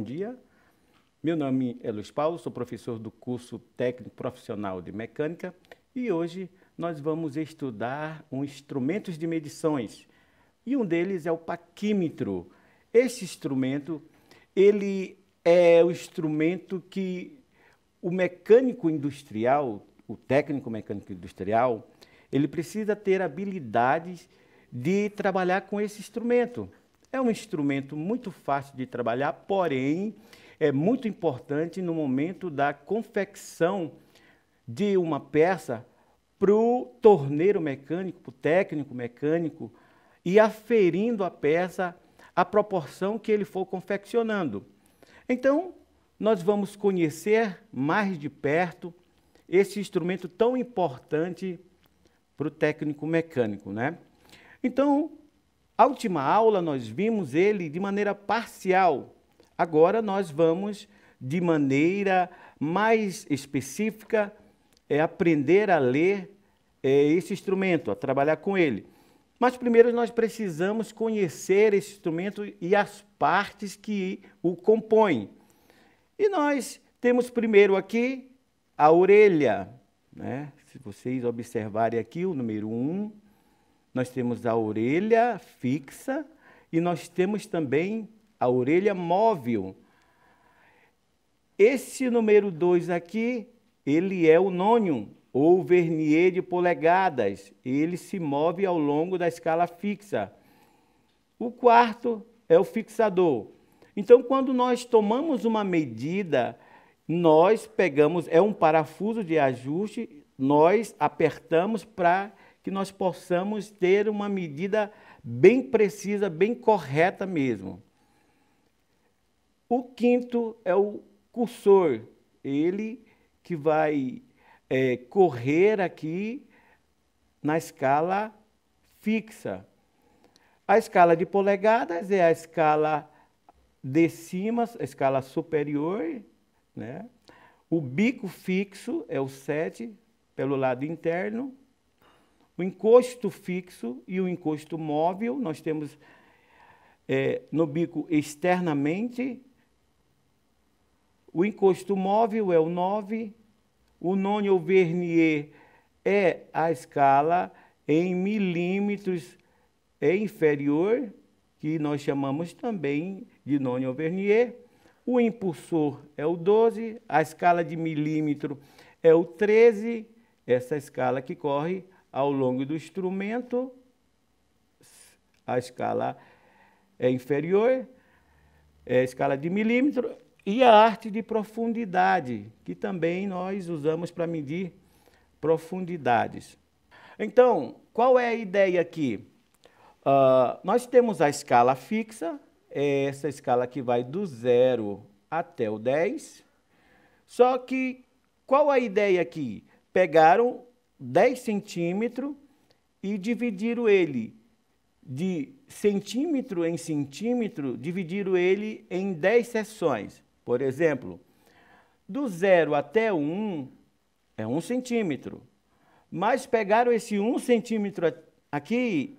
bom dia. Meu nome é Luiz Paulo, sou professor do curso técnico profissional de mecânica e hoje nós vamos estudar instrumentos de medições e um deles é o paquímetro. Esse instrumento, ele é o instrumento que o mecânico industrial, o técnico mecânico industrial, ele precisa ter habilidades de trabalhar com esse instrumento. É um instrumento muito fácil de trabalhar, porém, é muito importante no momento da confecção de uma peça para o torneiro mecânico, para o técnico mecânico, e aferindo a peça à proporção que ele for confeccionando. Então, nós vamos conhecer mais de perto esse instrumento tão importante para o técnico mecânico, né? Então, a última aula nós vimos ele de maneira parcial. Agora nós vamos, de maneira mais específica, aprender a ler esse instrumento, a trabalhar com ele. Mas primeiro nós precisamos conhecer esse instrumento e as partes que o compõem. E nós temos primeiro aqui a orelha, né? Se vocês observarem aqui o número 1, nós temos a orelha fixa e nós temos também a orelha móvel. Esse número 2 aqui, ele é o nônium, ou vernier de polegadas. Ele se move ao longo da escala fixa. O quarto é o fixador. Então, quando nós tomamos uma medida, nós pegamos, é um parafuso de ajuste, nós apertamos para que nós possamos ter uma medida bem precisa, bem correta mesmo. O quinto é o cursor, ele que vai correr aqui na escala fixa. A escala de polegadas é a escala de cima, a escala superior, né? O bico fixo é o 7, pelo lado interno. O encosto fixo e o encosto móvel, nós temos no bico externamente. O encosto móvel é o 9. O nônio ou vernier é a escala em milímetros inferior, que nós chamamos também de nônio ou vernier. O impulsor é o 12, a escala de milímetro é o 13, essa escala que corre ao longo do instrumento, a escala é inferior, é a escala de milímetro, e a arte de profundidade, que também nós usamos para medir profundidades. Então, qual é a ideia aqui? Nós temos a escala fixa, essa escala que vai do 0 até o 10, só que qual a ideia aqui? Pegaram 10 centímetros e dividiram ele de centímetro em centímetro, dividiram ele em 10 seções. Por exemplo, do 0 até 1 é 1 centímetro, mas pegaram esse 1 centímetro aqui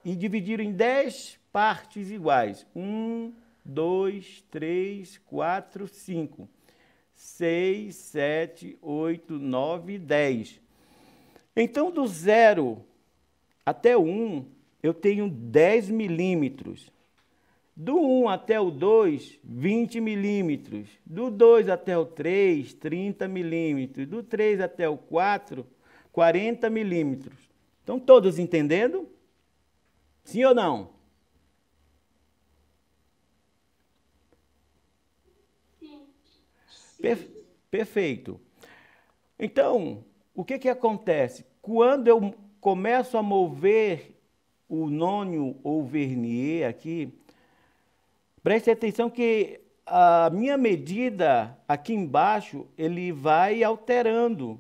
e dividiram em 10 partes iguais. 1, 2, 3, 4, 5, 6, 7, 8, 9, 10. Então, do 0 até o 1, eu tenho 10 milímetros. Do 1 até o 2, 20 milímetros. Do 2 até o 3, 30 milímetros. Do 3 até o 4, 40 milímetros. Estão todos entendendo? Sim ou não? Sim. Perfeito. Então, o que acontece? Quando eu começo a mover o nônio ou vernier aqui, preste atenção que a minha medida aqui embaixo, ele vai alterando,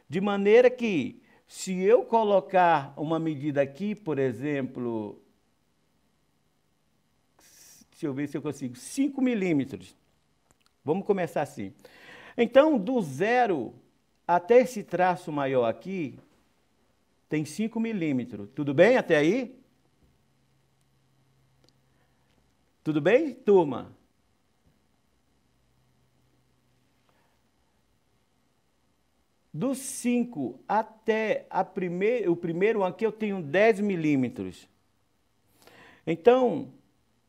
de maneira que se eu colocar uma medida aqui, por exemplo, deixa eu ver se eu consigo, 5 milímetros. Vamos começar assim. Então, do 0 até esse traço maior aqui, tem 5 milímetros. Tudo bem até aí? Tudo bem, turma? Do 5 até o primeiro aqui eu tenho 10 milímetros. Então,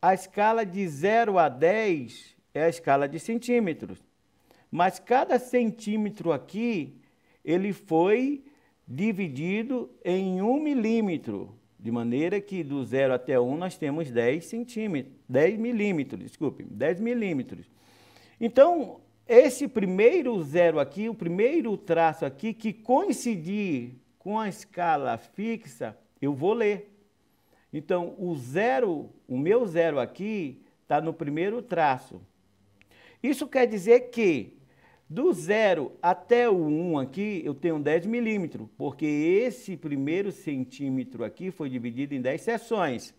a escala de 0 a 10 é a escala de centímetros. Mas cada centímetro aqui, ele foi dividido em 1 milímetro. De maneira que do 0 até 1 nós temos 10 centímetros, 10 milímetros, desculpe, 10 milímetros. Então, esse primeiro zero aqui, o primeiro traço aqui, que coincidir com a escala fixa, eu vou ler. Então, o meu zero aqui está no primeiro traço. Isso quer dizer que do 0 até o 1 aqui, eu tenho 10 milímetros, porque esse primeiro centímetro aqui foi dividido em 10 seções.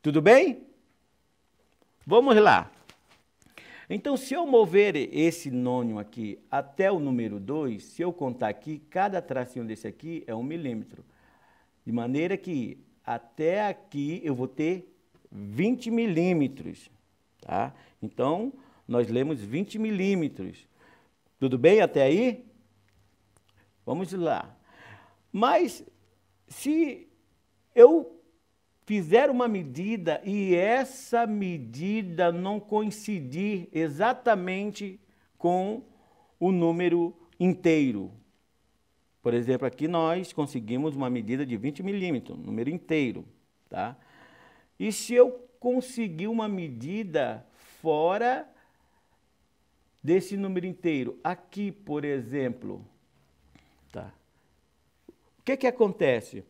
Tudo bem? Vamos lá. Então, se eu mover esse nônio aqui até o número 2, se eu contar aqui, cada tracinho desse aqui é 1 milímetro. De maneira que até aqui eu vou ter 20 milímetros. Tá? Então, nós lemos 20 milímetros. Tudo bem até aí? Vamos lá. Mas, se eu fizer uma medida e essa medida não coincidir exatamente com o número inteiro. Por exemplo, aqui nós conseguimos uma medida de 20 milímetros, número inteiro. Tá? E se eu conseguir uma medida fora desse número inteiro, aqui, por exemplo, tá? O que acontece?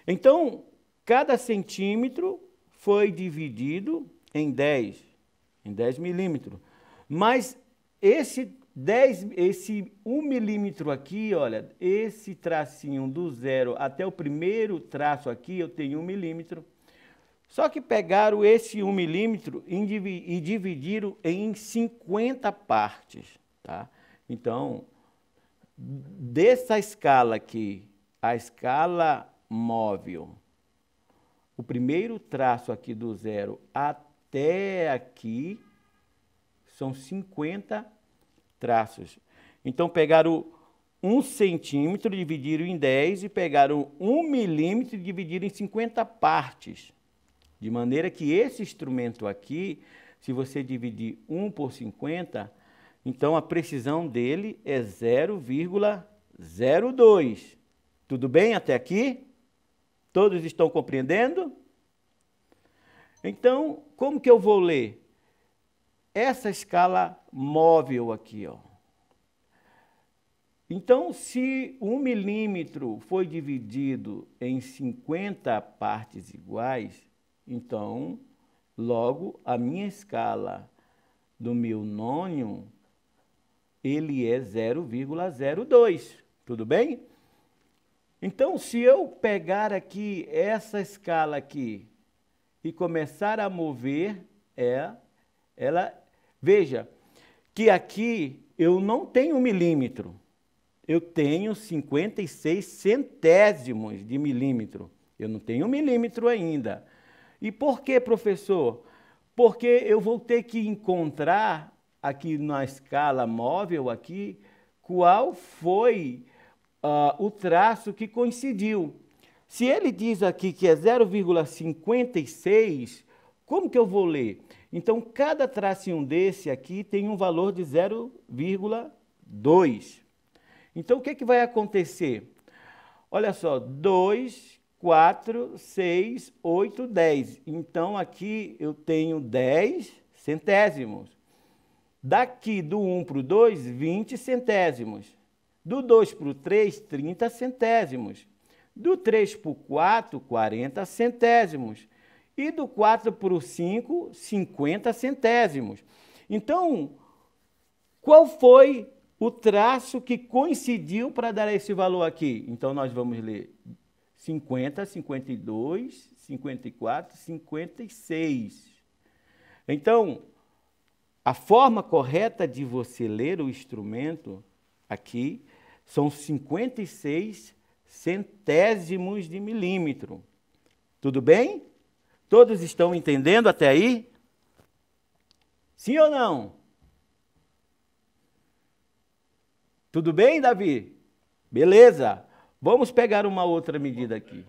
Então, cada centímetro foi dividido em 10 milímetros. Mas esse 1 milímetro aqui, olha, esse tracinho do 0 até o primeiro traço aqui, eu tenho 1 milímetro. Só que pegaram esse 1 milímetro e dividiram em 50 partes. Tá? Então, dessa escala aqui, a escala móvel, o primeiro traço aqui do 0 até aqui, são 50 traços. Então, pegaram 1 centímetro, dividiram em 10 e pegaram 1 milímetro e dividiram em 50 partes. De maneira que esse instrumento aqui, se você dividir 1 por 50, então a precisão dele é 0,02. Tudo bem até aqui? Todos estão compreendendo? Então, como que eu vou ler? Essa escala móvel aqui, ó. Então, se 1 milímetro foi dividido em 50 partes iguais, então, logo, a minha escala do meu nônio, ele é 0,02. Tudo bem? Então, se eu pegar aqui essa escala aqui e começar a mover, veja que aqui eu não tenho 1 milímetro, eu tenho 56 centésimos de milímetro. Eu não tenho 1 milímetro ainda. E por que, professor? Porque eu vou ter que encontrar aqui na escala móvel aqui qual foi o traço que coincidiu. Se ele diz aqui que é 0,56, como que eu vou ler? Então, cada tracinho desse aqui tem um valor de 0,2. Então, o que vai acontecer? Olha só, 2, 4, 6, 8, 10. Então, aqui eu tenho 10 centésimos. Daqui do 1 para o 2, 20 centésimos. Do 2 para o 3, 30 centésimos. Do 3 para o 4, 40 centésimos. E do 4 para o 5, 50 centésimos. Então, qual foi o traço que coincidiu para dar esse valor aqui? Então, nós vamos ler 50, 52, 54, 56. Então, a forma correta de você ler o instrumento aqui são 56 centésimos de milímetro. Tudo bem? Todos estão entendendo até aí? Sim ou não? Tudo bem, Davi? Beleza? Vamos pegar uma outra medida aqui.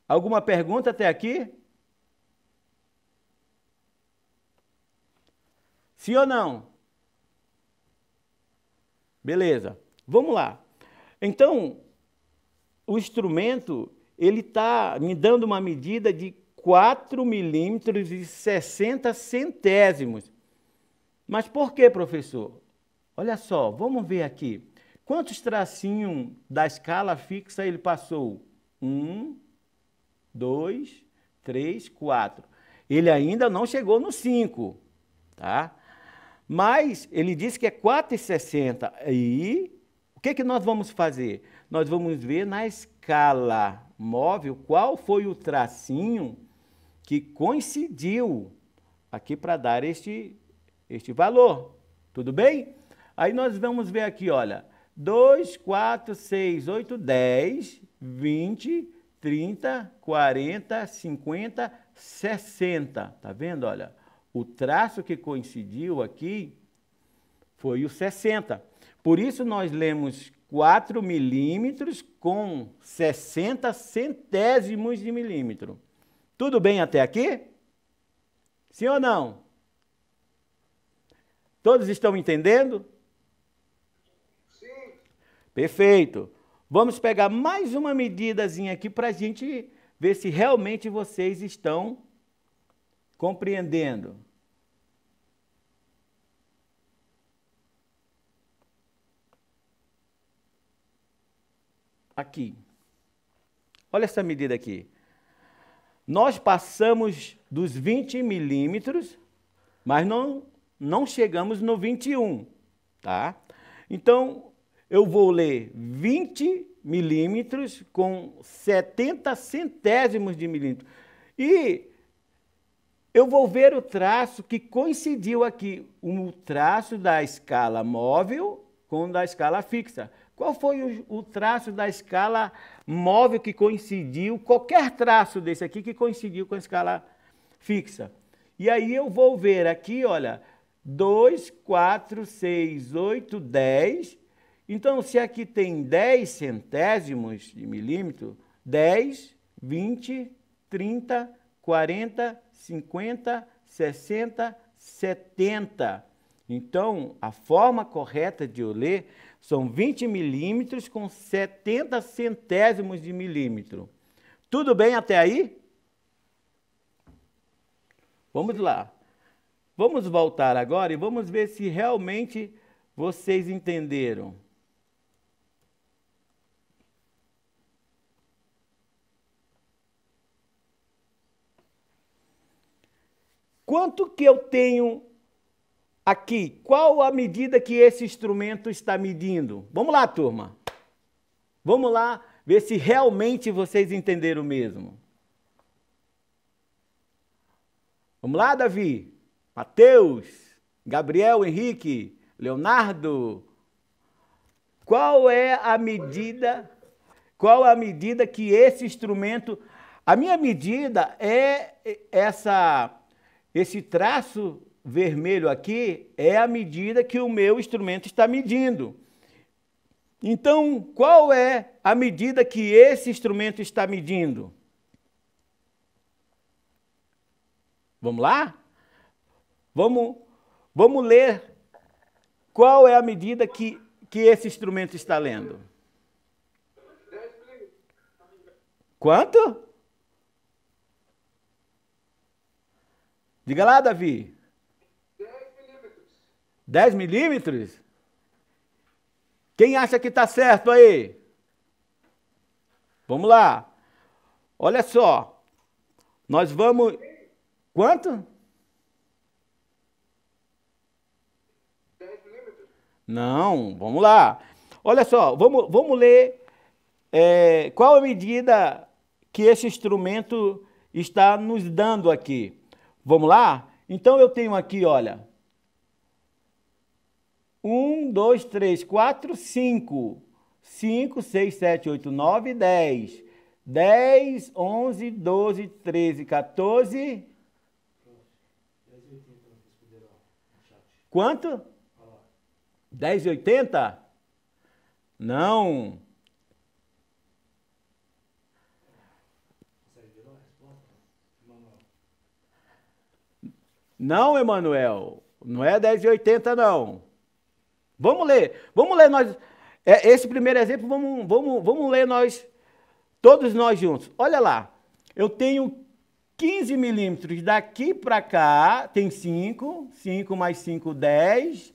Alguma pergunta até aqui? Sim ou não? Beleza. Vamos lá. Então, o instrumento, ele está me dando uma medida de 4 milímetros e 60 centésimos. Mas por que, professor? Olha só, vamos ver aqui. Quantos tracinhos da escala fixa ele passou? 1, 2, 3, 4. Ele ainda não chegou no 5, tá? Mas ele disse que é 4,60. E o que nós vamos fazer? Nós vamos ver na escala móvel qual foi o tracinho que coincidiu aqui para dar este valor. Tudo bem? Aí nós vamos ver aqui, olha, 2, 4, 6, 8, 10, 20, 30, 40, 50, 60. Tá vendo? Olha, o traço que coincidiu aqui foi o 60. Por isso nós lemos 4 milímetros com 60 centésimos de milímetro. Tudo bem até aqui? Sim ou não? Todos estão entendendo? Sim. Perfeito. Vamos pegar mais uma medidazinha aqui para a gente ver se realmente vocês estão compreendendo. Aqui. Olha essa medida aqui. Nós passamos dos 20 milímetros, mas não chegamos no 21, tá? Então, eu vou ler 20 milímetros com 70 centésimos de milímetro. E eu vou ver o traço que coincidiu aqui, o traço da escala móvel com o da escala fixa. Qual foi o traço da escala móvel que coincidiu? Qualquer traço desse aqui que coincidiu com a escala fixa. E aí eu vou ver aqui, olha, 2, 4, 6, 8, 10. Então, se aqui tem 10 centésimos de milímetro, 10, 20, 30, 40, 50, 60, 70. Então, a forma correta de eu ler são 20 milímetros com 70 centésimos de milímetro. Tudo bem até aí? Vamos lá. Vamos voltar agora e vamos ver se realmente vocês entenderam. Quanto que eu tenho aqui? Qual a medida que esse instrumento está medindo? Vamos lá, turma. Vamos lá ver se realmente vocês entenderam mesmo. Vamos lá, Davi? Mateus, Gabriel, Henrique, Leonardo. Qual é a medida? Qual a medida que esse instrumento... A minha medida é esse traço vermelho aqui é a medida que o meu instrumento está medindo. Então, qual é a medida que esse instrumento está medindo? Vamos lá? Vamos ler qual é a medida que esse instrumento está lendo. 10 milímetros. Quanto? Diga lá, Davi. 10 milímetros. 10 milímetros? Quem acha que está certo aí? Vamos lá. Olha só. Nós vamos... Quanto? 10 milímetros. Não, vamos lá. Olha só, vamos ler qual a medida que esse instrumento está nos dando aqui. Vamos lá? Então eu tenho aqui, olha, 1, 2, 3, 4, 5. 5, 6, 7, 8, 9, 10. 10, 11, 12, 13, 14. Quanto? 10,80? Não. Não, Emanuel. Não é 10,80 não. Vamos ler nós. Esse primeiro exemplo, vamos ler nós, todos nós juntos. Olha lá, eu tenho 15 milímetros daqui para cá, tem 5, 5 mais 5, 10,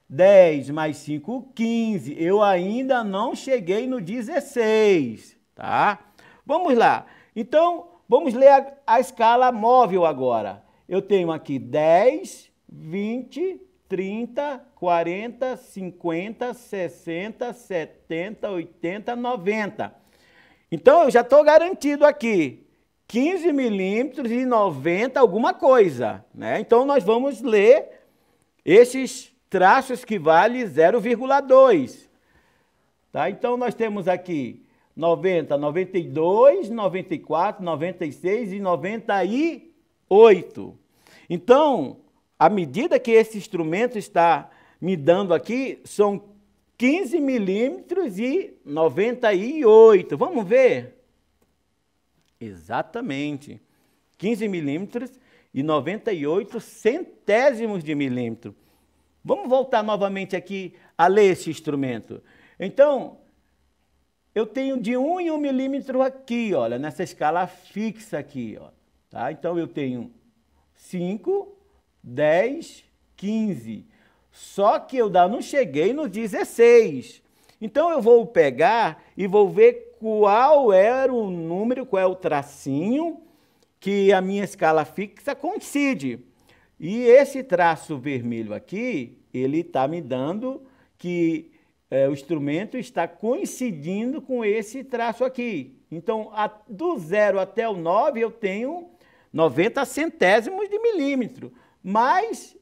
10 mais 5, 15. Eu ainda não cheguei no 16, tá? Vamos lá. Então, vamos ler a escala móvel agora. Eu tenho aqui 10, 20, 30, 40, 50, 60, 70, 80, 90. Então, eu já estou garantido aqui 15 milímetros e 90 alguma coisa, né? Então, nós vamos ler esses traços que valem 0,2. Tá? Então, nós temos aqui 90, 92, 94, 96 e 98. Então, a medida que esse instrumento está me dando aqui são 15 milímetros e 98. Vamos ver? Exatamente. 15 milímetros e 98 centésimos de milímetro. Vamos voltar novamente aqui a ler esse instrumento. Então, eu tenho de 1 em 1 milímetro aqui, olha, nessa escala fixa aqui, ó. Tá? Então, eu tenho 5, 10, 15. Só que eu ainda não cheguei no 16. Então, eu vou pegar e vou ver qual era o número, qual é o tracinho que a minha escala fixa coincide. E esse traço vermelho aqui, ele está me dando que o instrumento está coincidindo com esse traço aqui. Então, do 0 até o 9, eu tenho 90 centésimos de milímetro. Mas,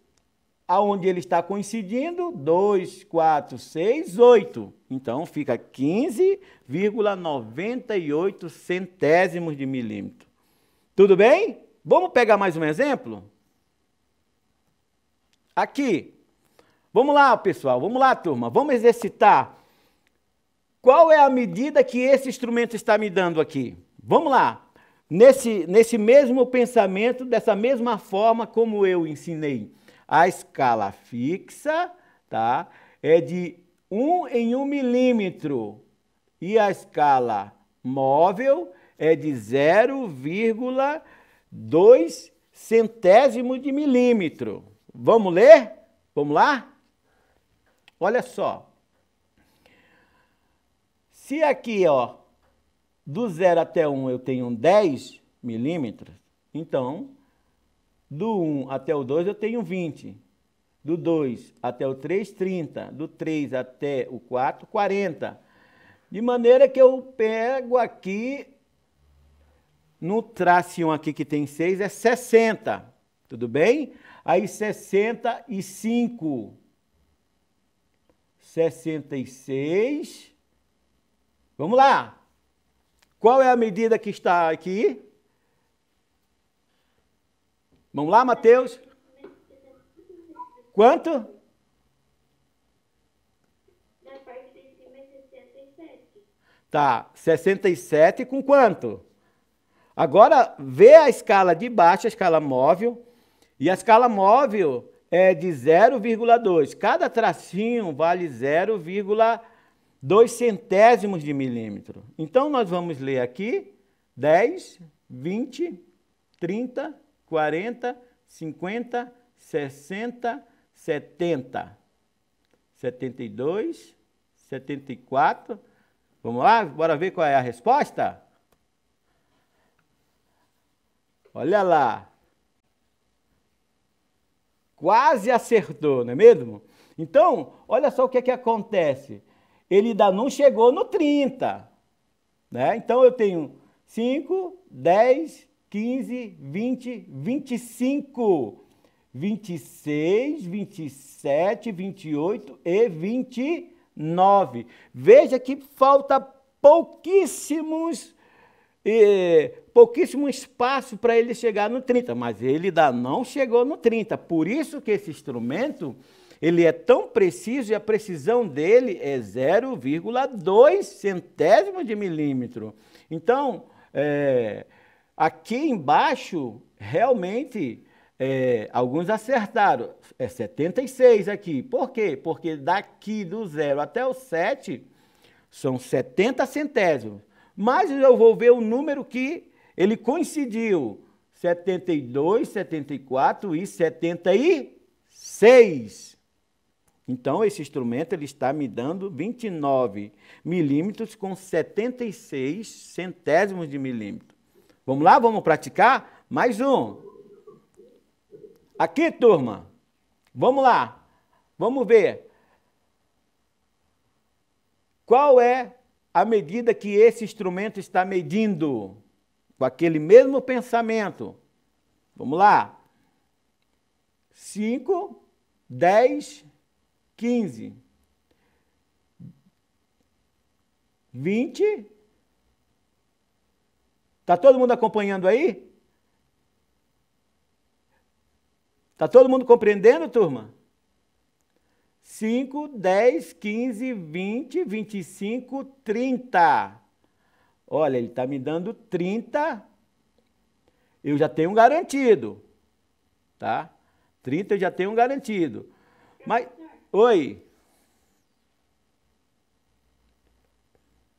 aonde ele está coincidindo, 2, 4, 6, 8. Então, fica 15,98 centésimos de milímetro. Tudo bem? Vamos pegar mais um exemplo? Aqui. Vamos lá, pessoal. Vamos lá, turma. Vamos exercitar. Qual é a medida que esse instrumento está me dando aqui? Vamos lá. Nesse mesmo pensamento, dessa mesma forma como eu ensinei, a escala fixa, tá? É de 1 em 1 milímetro. E a escala móvel é de 0,2 centésimos de milímetro. Vamos ler? Vamos lá? Olha só. Se aqui, ó, do 0 até 1 eu tenho 10 milímetros, então, do 1 até o 2 eu tenho 20. Do 2 até o 3, 30. Do 3 até o 4, 40. De maneira que eu pego aqui, no tracinho aqui que tem 6, é 60. Tudo bem? Aí 65. 66. Vamos lá. Qual é a medida que está aqui? Vamos lá, Mateus? Quanto? Na parte de cima é 67. Tá, 67 com quanto? Agora, vê a escala de baixo, a escala móvel, e a escala móvel é de 0,2. Cada tracinho vale 0,2 centésimos de milímetro. Então, nós vamos ler aqui 10, 20, 30, 40, 50, 60, 70, 72, 74. Vamos lá? Bora ver qual é a resposta? Olha lá. Quase acertou, não é mesmo? Então, olha só o que acontece. Ele ainda não chegou no 30. Né? Então, eu tenho 5, 10, 15, 20, 25, 26, 27, 28 e 29. Veja que falta pouquíssimo espaço para ele chegar no 30, mas ele ainda não chegou no 30. Por isso que esse instrumento, ele é tão preciso e a precisão dele é 0,2 centésimos de milímetro. Então, aqui embaixo, realmente, alguns acertaram. É 76 aqui. Por quê? Porque daqui do 0 até o 7 são 70 centésimos. Mas eu vou ver o número que ele coincidiu. 72, 74 e 76. Então, esse instrumento ele está me dando 29 milímetros com 76 centésimos de milímetro. Vamos lá? Vamos praticar? Mais um. Aqui, turma. Vamos lá. Vamos ver. Qual é a medida que esse instrumento está medindo? Com aquele mesmo pensamento. Vamos lá. 5, 10, 15, 20. Está todo mundo acompanhando aí? Está todo mundo compreendendo, turma? 5, 10, 15, 20, 25, 30. Olha, ele está me dando 30. Eu já tenho um garantido. Tá? 30 eu já tenho um garantido. Mas, oi.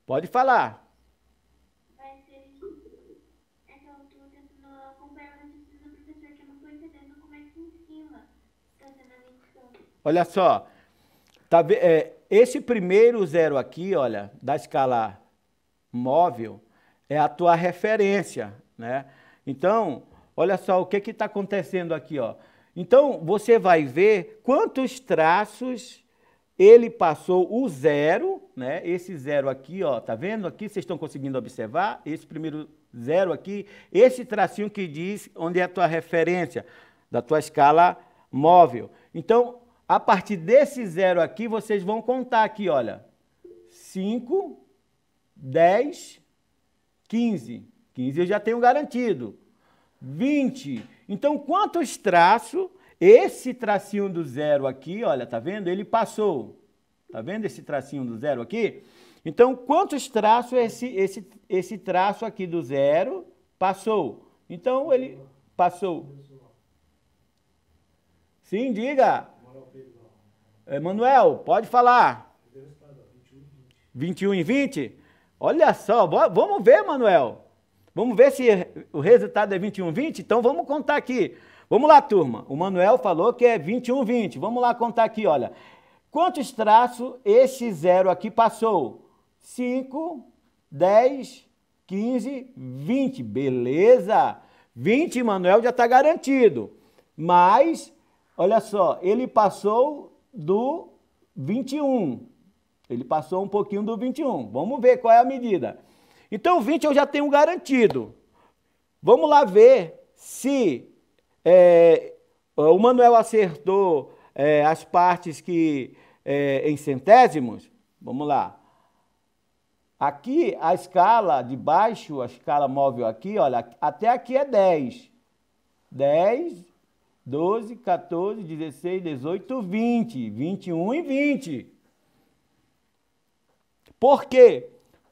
Pode falar. Vai ser essa altura acompanhando a notícia do professor, que eu não estou entendendo como é que em cima está sendo a medição. Olha só. Tá, esse primeiro 0 aqui, olha, da escala móvel, é a tua referência, né? Então, olha só o que está acontecendo aqui, ó. Então, você vai ver quantos traços ele passou o 0, né? Esse 0 aqui, ó, tá vendo aqui? Vocês estão conseguindo observar? Esse primeiro 0 aqui, esse tracinho que diz onde é a tua referência da tua escala móvel. Então, a partir desse 0 aqui, vocês vão contar aqui, olha. 5, 10, 15. 15 eu já tenho garantido. 20. Então, quantos traços esse tracinho do 0 aqui, olha, tá vendo? Ele passou. Tá vendo esse tracinho do 0 aqui? Então, quantos traços esse traço aqui do 0 passou? Então, ele passou. Sim, diga. Manuel, pode falar. 21 e 20? Olha só, vamos ver, Manuel. Vamos ver se o resultado é 21 e 20? Então, vamos contar aqui. Vamos lá, turma. O Manuel falou que é 21 e 20. Vamos lá contar aqui, olha. Quantos traços esse 0 aqui passou? 5, 10, 15, 20. Beleza. 20, Manuel, já está garantido. Mas, olha só, ele passou do 21. Ele passou um pouquinho do 21. Vamos ver qual é a medida. Então, o 20 eu já tenho garantido. Vamos lá ver se o Manuel acertou as partes que em centésimos. Vamos lá. Aqui, a escala de baixo, a escala móvel aqui, olha, até aqui é 10. 10, 12, 14, 16, 18, 20. 21 e 20. Por quê?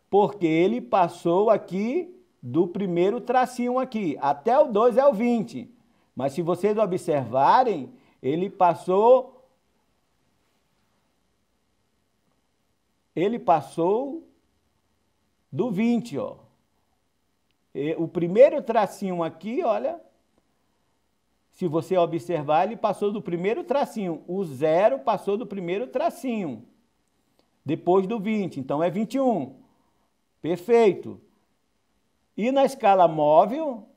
Porque ele passou aqui do primeiro tracinho aqui. Até o 2 é o 20. Mas se vocês observarem, ele passou do 20, ó. O primeiro tracinho aqui, olha, se você observar, ele passou do primeiro tracinho. O 0 passou do primeiro tracinho. Depois do 20, então é 21. Perfeito. E na escala móvel,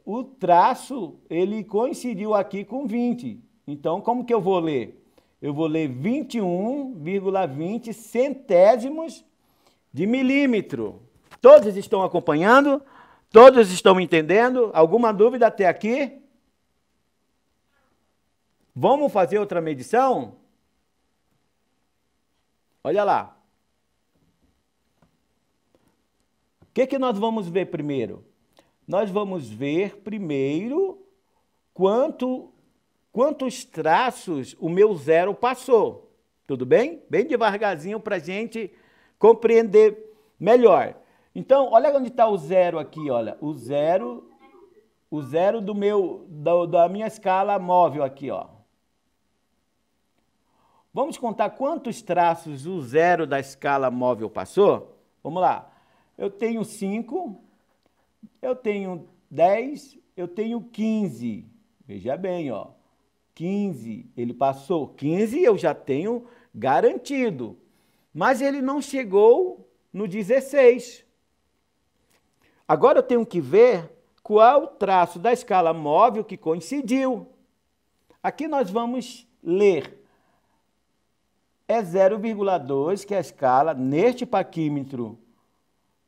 o traço, ele coincidiu aqui com 20. Então, como que eu vou ler? Eu vou ler 21,20 centésimos de milímetro. Todos estão acompanhando? Todos estão entendendo? Alguma dúvida até aqui? Vamos fazer outra medição? Olha lá. O que nós vamos ver primeiro? Nós vamos ver primeiro quanto quantos traços o meu zero passou. Tudo bem? Bem devagarzinho para a gente compreender melhor. Então, olha onde está o zero aqui, olha. O zero da minha escala móvel aqui, ó. Vamos contar quantos traços o zero da escala móvel passou? Vamos lá. Eu tenho 5, eu tenho 10, eu tenho 15. Veja bem, ó. 15, ele passou. 15 eu já tenho garantido. Mas ele não chegou no 16. Agora eu tenho que ver qual o traço da escala móvel que coincidiu. Aqui nós vamos ler. É 0,2, que é a escala, neste paquímetro,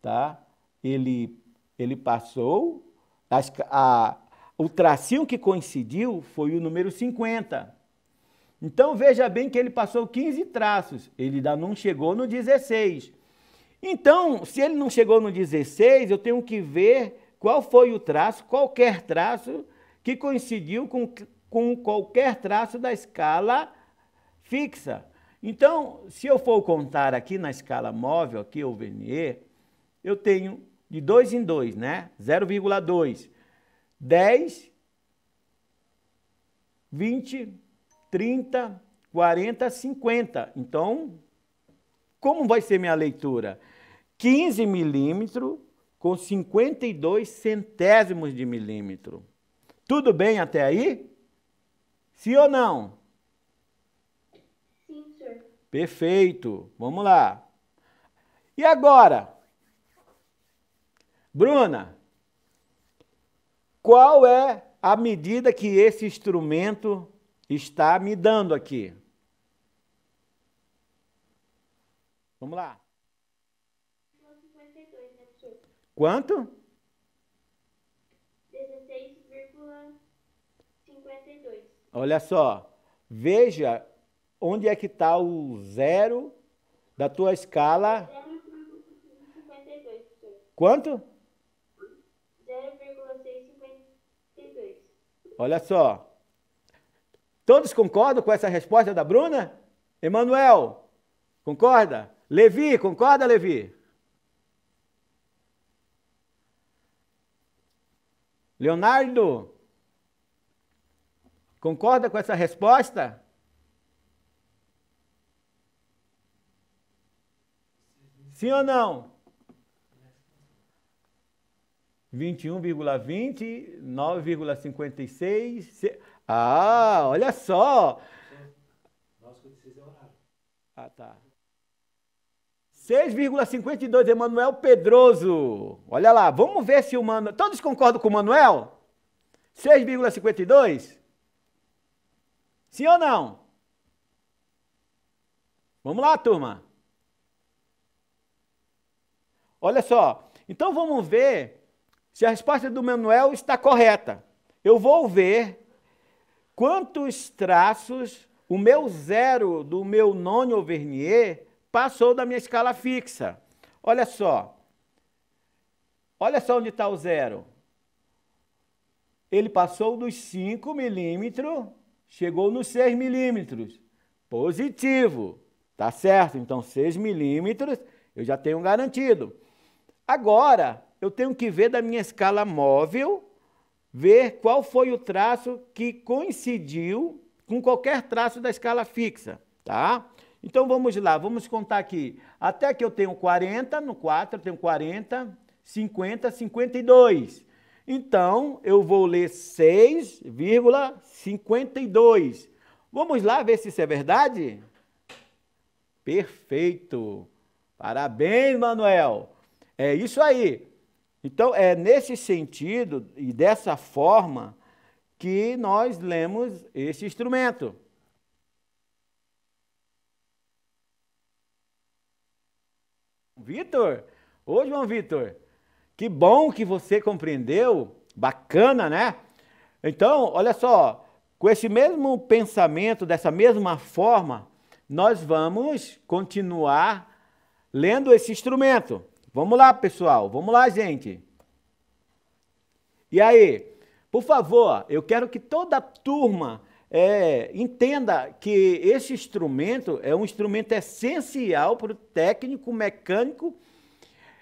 tá? Ele passou, o tracinho que coincidiu foi o número 50. Então, veja bem que ele passou 15 traços, ele ainda não chegou no 16. Então, se ele não chegou no 16, eu tenho que ver qual foi o traço, qualquer traço, que coincidiu com qualquer traço da escala fixa. Então, se eu for contar aqui na escala móvel, aqui o vernier, eu tenho de 2 em 2, né? 0,2, 10, 20, 30, 40, 50. Então, como vai ser minha leitura? 15 milímetros com 52 centésimos de milímetro. Tudo bem até aí? Sim ou não? Sim, senhor. Perfeito. Vamos lá. E agora? Bruna, qual é a medida que esse instrumento está me dando aqui? Vamos lá. 52, né, senhor? Quanto? 16,52. Olha só. Veja onde é que está o zero da tua escala. 0,652, senhor. Quanto? 0,652. Olha só. Todos concordam com essa resposta da Bruna? Emanuel, concorda? Levi, concorda, Levi? Leonardo, concorda com essa resposta? Sim ou não? 21,20, 9,56. Ah, olha só. Ah, tá. 6,52, Emanuel Pedroso. Olha lá, vamos ver se o Manuel... Todos concordam com o Manuel? 6,52? Sim ou não? Vamos lá, turma. Olha só. Então vamos ver se a resposta do Manuel está correta. Eu vou ver quantos traços o meu zero do meu nônio vernier passou da minha escala fixa. Olha só. Olha só onde está o zero. Ele passou dos 5 milímetros, chegou nos 6 milímetros. Positivo. Tá certo? Então, 6 milímetros eu já tenho garantido. Agora, eu tenho que ver da minha escala móvel, ver qual foi o traço que coincidiu com qualquer traço da escala fixa, tá? Então, vamos lá, vamos contar aqui. Até que eu tenho 40, no 4 eu tenho 40, 50, 52. Então, eu vou ler 6,52. Vamos lá ver se isso é verdade? Perfeito. Parabéns, Manuel. É isso aí. Então, é nesse sentido e dessa forma que nós lemos esse instrumento. Vitor? Ô, João Vitor, que bom que você compreendeu. Bacana, né? Então, olha só, com esse mesmo pensamento, dessa mesma forma, nós vamos continuar lendo esse instrumento. Vamos lá, pessoal. Vamos lá, gente. E aí, por favor, eu quero que toda a turma entenda que esse instrumento é um instrumento essencial para o técnico mecânico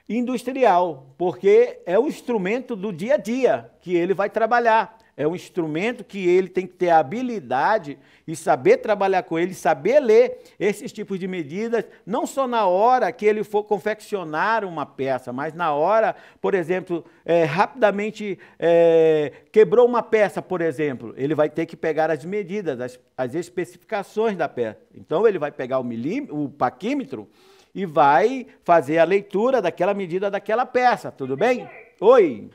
industrial, porque é o instrumento do dia a dia que ele vai trabalhar. É um instrumento que ele tem que ter habilidade e saber trabalhar com ele, saber ler esses tipos de medidas, não só na hora que ele for confeccionar uma peça, mas na hora, por exemplo, rapidamente quebrou uma peça, por exemplo, ele vai ter que pegar as medidas, as especificações da peça. Então, ele vai pegar o paquímetro e vai fazer a leitura daquela medida daquela peça, tudo bem? Oi!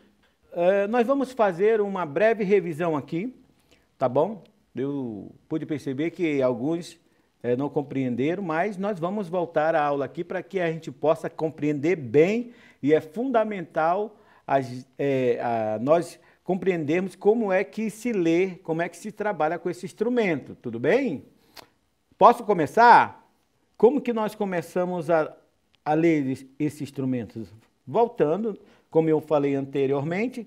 Nós vamos fazer uma breve revisão aqui, tá bom? Eu pude perceber que alguns não compreenderam, mas nós vamos voltar à aula aqui para que a gente possa compreender bem e é fundamental nós compreendermos como é que se lê, como é que se trabalha com esse instrumento, tudo bem? Posso começar? Como que nós começamos a ler esse instrumento? Voltando, como eu falei anteriormente,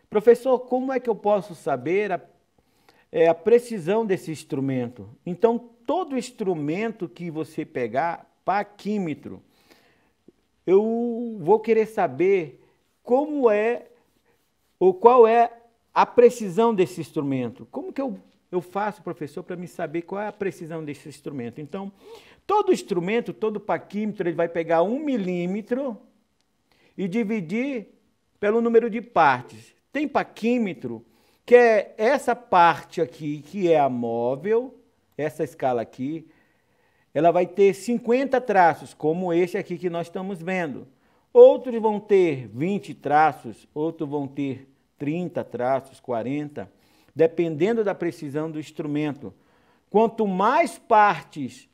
professor, como é que eu posso saber a precisão desse instrumento? Então, todo instrumento que você pegar, paquímetro, eu vou querer saber como é ou qual é a precisão desse instrumento. Como que eu faço, professor, para me saber qual é a precisão desse instrumento? Então, todo instrumento, todo paquímetro, ele vai pegar 1 milímetro e dividir pelo número de partes. Tem paquímetro que é essa parte aqui, que é a móvel, essa escala aqui, ela vai ter 50 traços, como esse aqui que nós estamos vendo. Outros vão ter 20 traços, outros vão ter 30 traços, 40, dependendo da precisão do instrumento. Quanto mais partes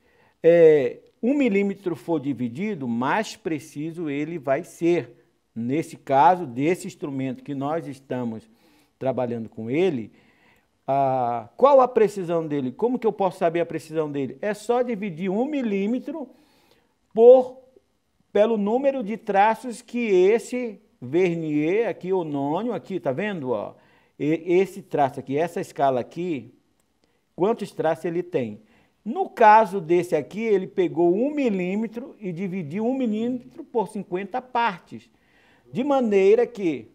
1 milímetro for dividido, mais preciso ele vai ser. Nesse caso, desse instrumento que nós estamos trabalhando com ele, qual a precisão dele? Como que eu posso saber a precisão dele? É só dividir 1 milímetro pelo número de traços que esse vernier aqui, o nônio aqui, tá vendo? Ó? Esse traço aqui, essa escala aqui, quantos traços ele tem? No caso desse aqui, ele pegou 1 milímetro e dividiu 1 milímetro por 50 partes. De maneira que...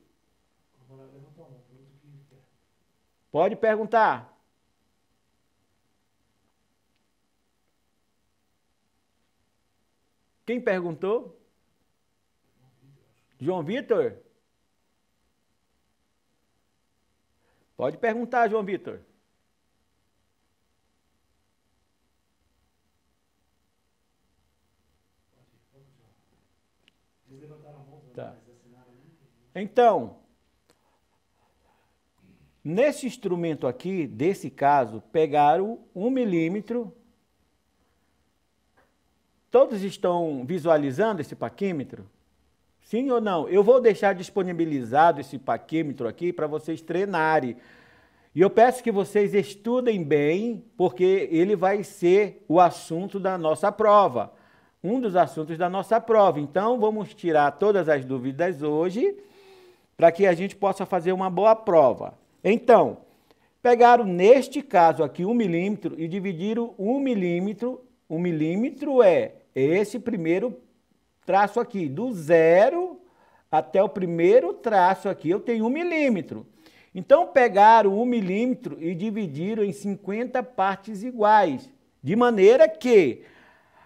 Pode perguntar. Quem perguntou? João Vitor? Pode perguntar, João Vitor. Tá. Então, nesse instrumento aqui, desse caso, pegaram 1 milímetro. Todos estão visualizando esse paquímetro? Sim ou não? Eu vou deixar disponibilizado esse paquímetro aqui para vocês treinarem. E eu peço que vocês estudem bem, porque ele vai ser o assunto da nossa prova. Um dos assuntos da nossa prova. Então, vamos tirar todas as dúvidas hoje, para que a gente possa fazer uma boa prova. Então, pegaram neste caso aqui 1 milímetro e dividiram 1 milímetro. 1 milímetro é esse primeiro traço aqui, do zero até o primeiro traço aqui, eu tenho 1 milímetro. Então, pegaram 1 milímetro e dividiram em 50 partes iguais, de maneira que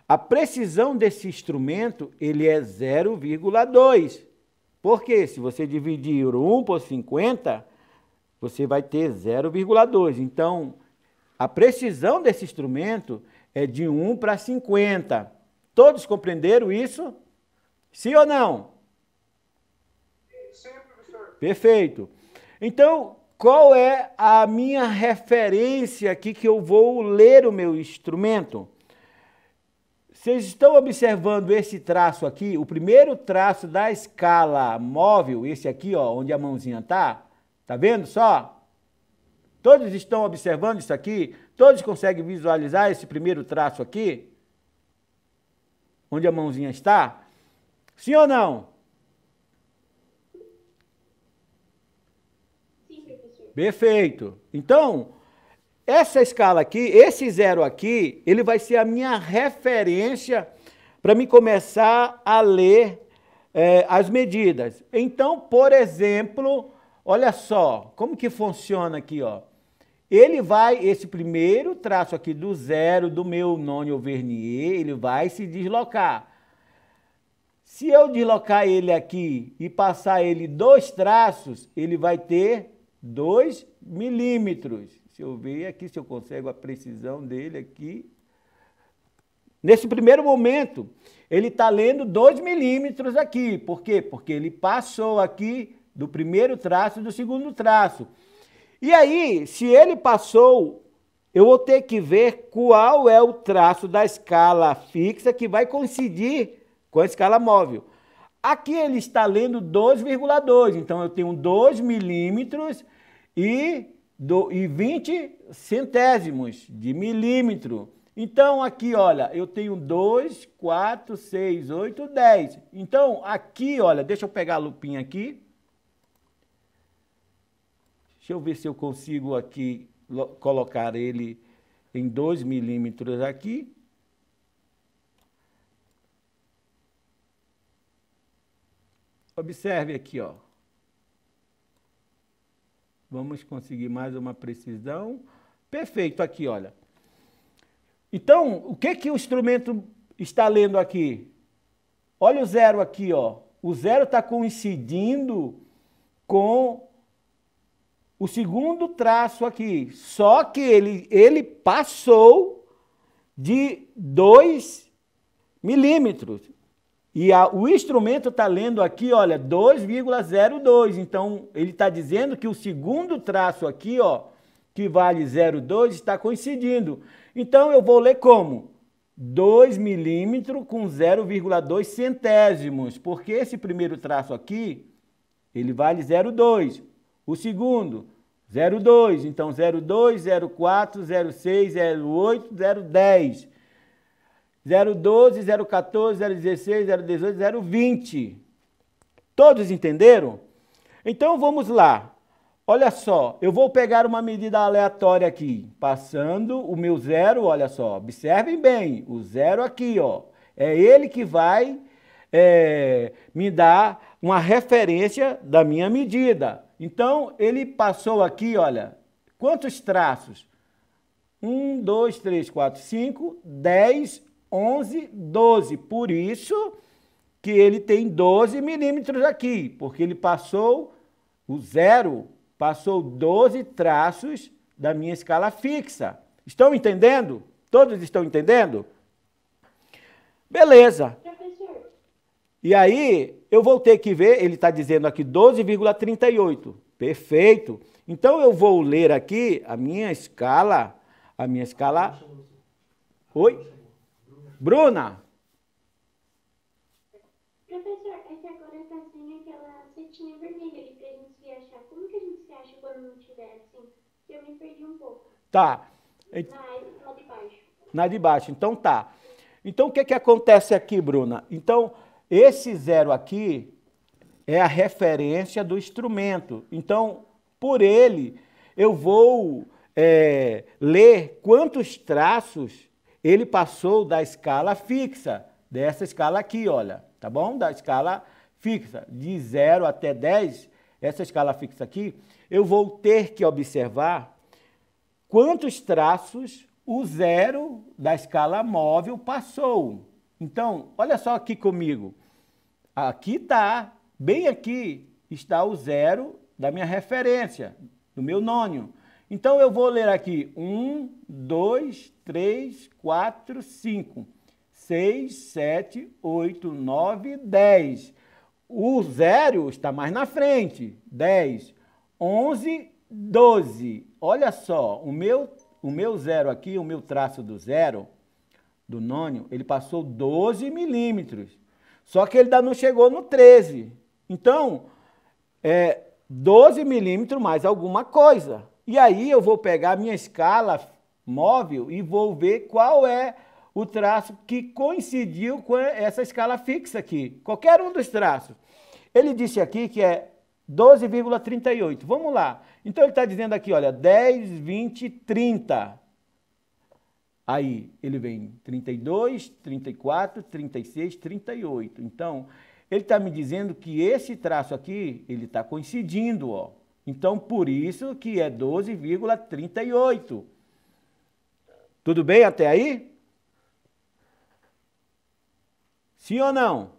a precisão desse instrumento ele é 0,2. Porque se você dividir 1 por 50, você vai ter 0,2. Então, a precisão desse instrumento é de 1 para 50. Todos compreenderam isso? Sim ou não? Sim, professor. Perfeito. Então, qual é a minha referência aqui que eu vou ler o meu instrumento? Vocês estão observando esse traço aqui? O primeiro traço da escala móvel, esse aqui, ó, onde a mãozinha está? Tá vendo só? Todos estão observando isso aqui? Todos conseguem visualizar esse primeiro traço aqui? Onde a mãozinha está? Sim ou não? Sim, professor. Perfeito. Então, essa escala aqui, esse zero aqui, ele vai ser a minha referência para me começar a ler as medidas. Então, por exemplo, olha só, como que funciona aqui, ó. Ele vai, esse primeiro traço aqui do zero do meu nônio vernier, ele vai se deslocar. Se eu deslocar ele aqui e passar ele 2 traços, ele vai ter 2 milímetros. Se eu ver aqui, se eu consigo a precisão dele aqui. Nesse primeiro momento, ele está lendo 2 milímetros aqui. Por quê? Porque ele passou aqui do primeiro traço e do segundo traço. E aí, se ele passou, eu vou ter que ver qual é o traço da escala fixa que vai coincidir com a escala móvel. Aqui ele está lendo 2,2, então eu tenho 2 milímetros e 20 centésimos de milímetro. Então aqui, olha, eu tenho 2, 4, 6, 8, 10. Então aqui, olha, deixa eu pegar a lupinha aqui. Deixa eu ver se eu consigo aqui colocar ele em 2 milímetros aqui. Observe aqui, ó. Vamos conseguir mais uma precisão. Perfeito, aqui, olha. Então, o que que o instrumento está lendo aqui? Olha o zero aqui, ó. O zero está coincidindo com o segundo traço aqui. Só que ele passou de 2 milímetros. E o instrumento está lendo aqui, olha, 2,02. Então, ele está dizendo que o segundo traço aqui, ó, que vale 0,2, está coincidindo. Então, eu vou ler como? 2 milímetros com 0,2 centésimos, porque esse primeiro traço aqui, ele vale 0,2. O segundo, 0,2. Então, 0,2, 0,4, 0,6, 0,8, 0,10. 0,12, 0,14, 0,16, 0,18, 0,20. Todos entenderam? Então, vamos lá. Olha só, eu vou pegar uma medida aleatória aqui, passando o meu zero, olha só, observem bem, o zero aqui, ó, é ele que vai me dar uma referência da minha medida. Então, ele passou aqui, olha, quantos traços? 1, 2, 3, 4, 5, 10, 11, 12. Por isso que ele tem 12 milímetros aqui, porque ele passou o zero, passou 12 traços da minha escala fixa. Estão entendendo? Todos estão entendendo? Beleza. Professor, E aí, eu vou ter que ver, ele está dizendo aqui 12,38. Perfeito. Então, eu vou ler aqui a minha escala. Oi? Bruna? professor, é que agora tá sem aquela setinha vermelha ali pra gente se achar. Como que a gente se acha quando não tiver assim? Eu me perdi um pouco. Tá. Na de baixo. Na de baixo. Então, tá. Então, o que que acontece aqui, Bruna? Então, esse zero aqui é a referência do instrumento. Então, por ele, eu vou ler quantos traços ele passou da escala fixa, dessa escala aqui, olha, tá bom? Da escala fixa, de 0 até 10, essa escala fixa aqui, eu vou ter que observar quantos traços o zero da escala móvel passou. Então, olha só aqui comigo. Aqui está, bem aqui, está o zero da minha referência, do meu nônio. Então, eu vou ler aqui 1, 2, 3, 4, 5, 6, 7, 8, 9, 10. O zero está mais na frente, 10, 11, 12. Olha só, o meu zero aqui, o meu traço do zero, do nônio, ele passou 12 milímetros. Só que ele ainda não chegou no 13. Então, 12 milímetros mais alguma coisa. E aí eu vou pegar a minha escala móvel e vou ver qual é o traço que coincidiu com essa escala fixa aqui. Qualquer um dos traços. Ele disse aqui que é 12,38. Vamos lá. Então, ele está dizendo aqui, olha, 10, 20, 30. Aí, ele vem 32, 34, 36, 38. Então, ele está me dizendo que esse traço aqui, ele está coincidindo, ó. Então, por isso que é 12,38. Tudo bem até aí? Sim ou não?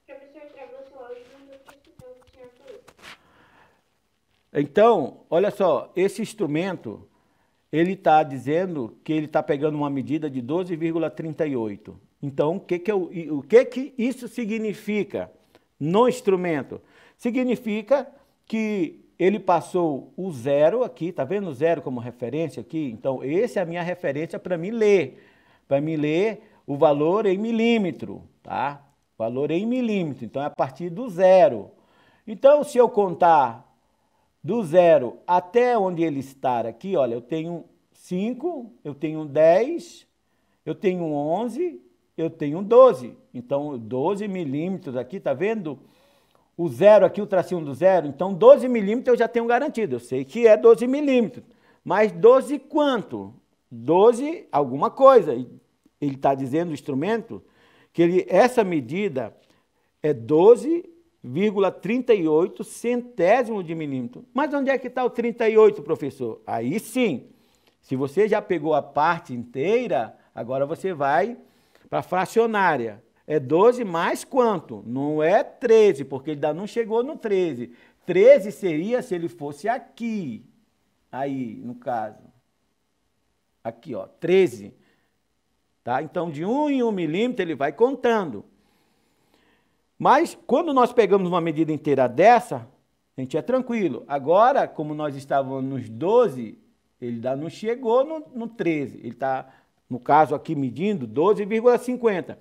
Professor, travou seu áudio, não deu para escutar o que o senhor falou. Então, olha só, esse instrumento, ele está dizendo que ele está pegando uma medida de 12,38. Então, o que isso significa no instrumento? Significa que ele passou o zero aqui, tá vendo o zero como referência aqui? Então, essa é a minha referência para me ler o valor em milímetro, tá? Valor em milímetro, então é a partir do zero. Então, se eu contar do zero até onde ele está aqui, olha, eu tenho 5, eu tenho 10, eu tenho 11, eu tenho 12. Então, 12 milímetros aqui, tá vendo? O zero aqui, o tracinho do zero. Então, 12 milímetros eu já tenho garantido. Eu sei que é 12 milímetros. Mas 12 quanto? 12 alguma coisa. Ele está dizendo, o instrumento, que essa medida é 12,38 centésimos de milímetro. Mas onde é que está o 38, professor? Aí sim. Se você já pegou a parte inteira, agora você vai para a fracionária. É 12 mais quanto? Não é 13, porque ele ainda não chegou no 13. 13 seria se ele fosse aqui. Aí, no caso. Aqui, ó, 13. Tá? Então, de 1 em 1 milímetro, ele vai contando. Mas, quando nós pegamos uma medida inteira dessa, a gente é tranquilo. Agora, como nós estávamos nos 12, ele ainda não chegou no 13. Ele está, no caso aqui, medindo 12,50.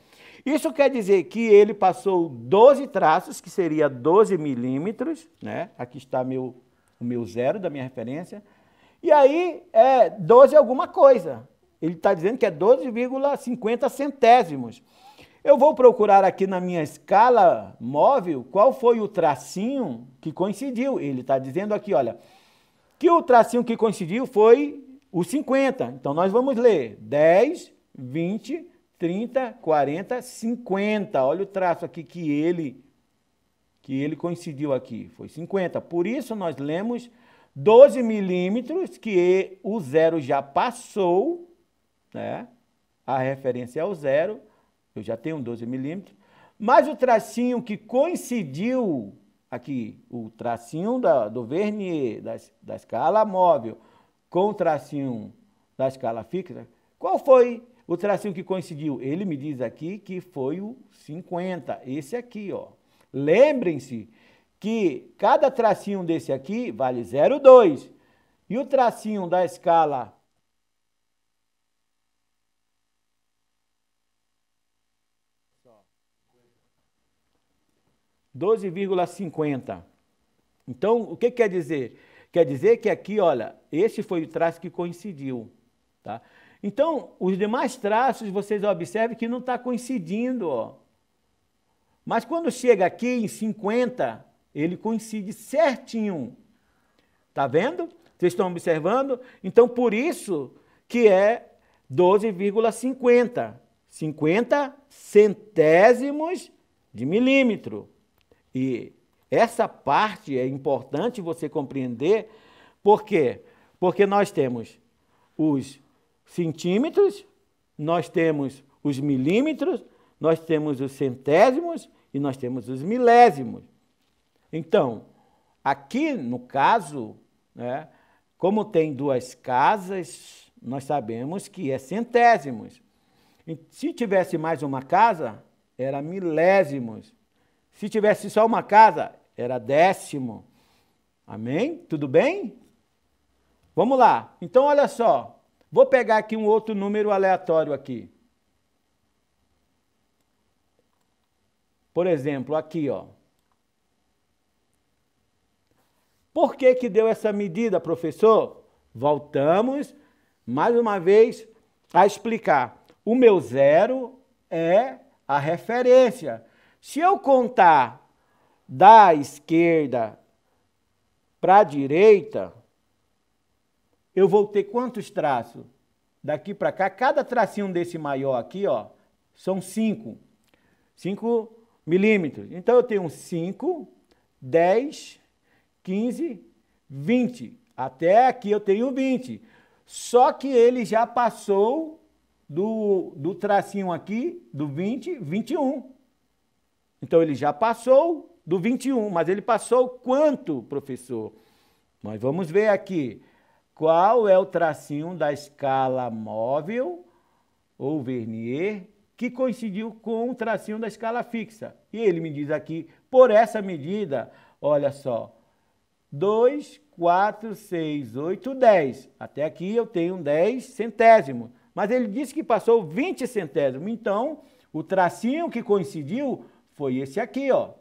Isso quer dizer que ele passou 12 traços, que seria 12 milímetros, né? Aqui está o meu zero da minha referência. E aí é 12 alguma coisa. Ele está dizendo que é 12,50 centésimos. Eu vou procurar aqui na minha escala móvel qual foi o tracinho que coincidiu. Ele está dizendo aqui, olha, que o tracinho que coincidiu foi o 50. Então, nós vamos ler 10, 20, 30, 40, 50. Olha o traço aqui que ele coincidiu aqui. Foi 50. Por isso, nós lemos 12 milímetros, que o zero já passou, né? A referência é o zero. Eu já tenho 12 milímetros. Mas o tracinho que coincidiu aqui, o tracinho do vernier, da escala móvel, com o tracinho da escala fixa, qual foi o tracinho que coincidiu? Ele me diz aqui que foi o 50, esse aqui, ó. Lembrem-se que cada tracinho desse aqui vale 0,2. E o tracinho da escala 12,50. Então, o que quer dizer? Quer dizer que aqui, olha, esse foi o traço que coincidiu, tá? Então, os demais traços, vocês observem que não está coincidindo, ó. Mas quando chega aqui em 50, ele coincide certinho. Tá vendo? Vocês estão observando? Então, por isso que é 12,50. 50 centésimos de milímetro. E essa parte é importante você compreender. Por quê? Porque nós temos os centímetros, nós temos os milímetros, nós temos os centésimos e nós temos os milésimos. Então, aqui no caso, né, como tem duas casas, nós sabemos que é centésimos. E se tivesse mais uma casa, era milésimos. Se tivesse só uma casa, era décimo. Amém? Tudo bem? Vamos lá. Então, olha só. Vou pegar aqui um outro número aleatório aqui. Por exemplo, aqui, ó. Por que que deu essa medida, professor? Voltamos, mais uma vez, a explicar. O meu zero é a referência. Se eu contar da esquerda para a direita, eu vou ter quantos traços? Daqui para cá, cada tracinho desse maior aqui, ó, são 5 milímetros. Então, eu tenho 5, 10, 15, 20. Até aqui eu tenho 20. Só que ele já passou do tracinho aqui, do 20, 21. Então, ele já passou do 21, mas ele passou quanto, professor? Nós vamos ver aqui qual é o tracinho da escala móvel ou vernier que coincidiu com o tracinho da escala fixa. E ele me diz aqui, por essa medida, olha só, 2, 4, 6, 8, 10. Até aqui eu tenho 10 centésimos. Mas ele disse que passou 20 centésimos. Então, o tracinho que coincidiu foi esse aqui, ó.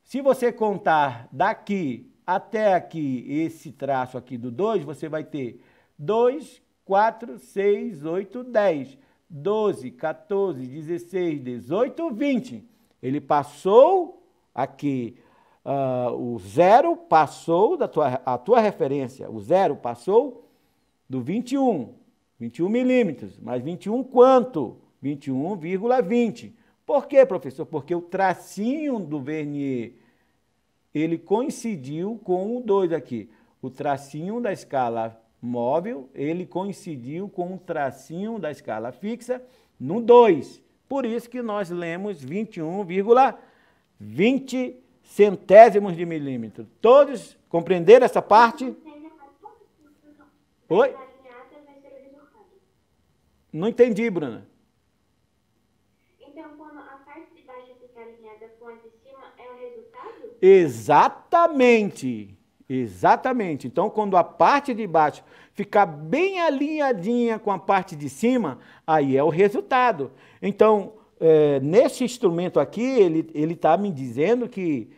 Se você contar daqui até aqui, esse traço aqui do 2, você vai ter 2, 4, 6, 8, 10, 12, 14, 16, 18, 20. Ele passou aqui, o 0 passou a tua referência, o 0 passou do 21 milímetros, mas 21 quanto? 21,20. Por quê, professor? Porque o tracinho do vernier, ele coincidiu com o 2 aqui. O tracinho da escala móvel, ele coincidiu com o tracinho da escala fixa no 2. Por isso que nós lemos 21,20 centésimos de milímetro. Todos compreenderam essa parte? Oi? Não entendi, Bruna. Então, quando a parte de baixo fica alinhada com a de cima, é o resultado? Exatamente. Exatamente. Então, quando a parte de baixo ficar bem alinhadinha com a parte de cima, aí é o resultado. Então, nesse instrumento aqui, ele está me dizendo que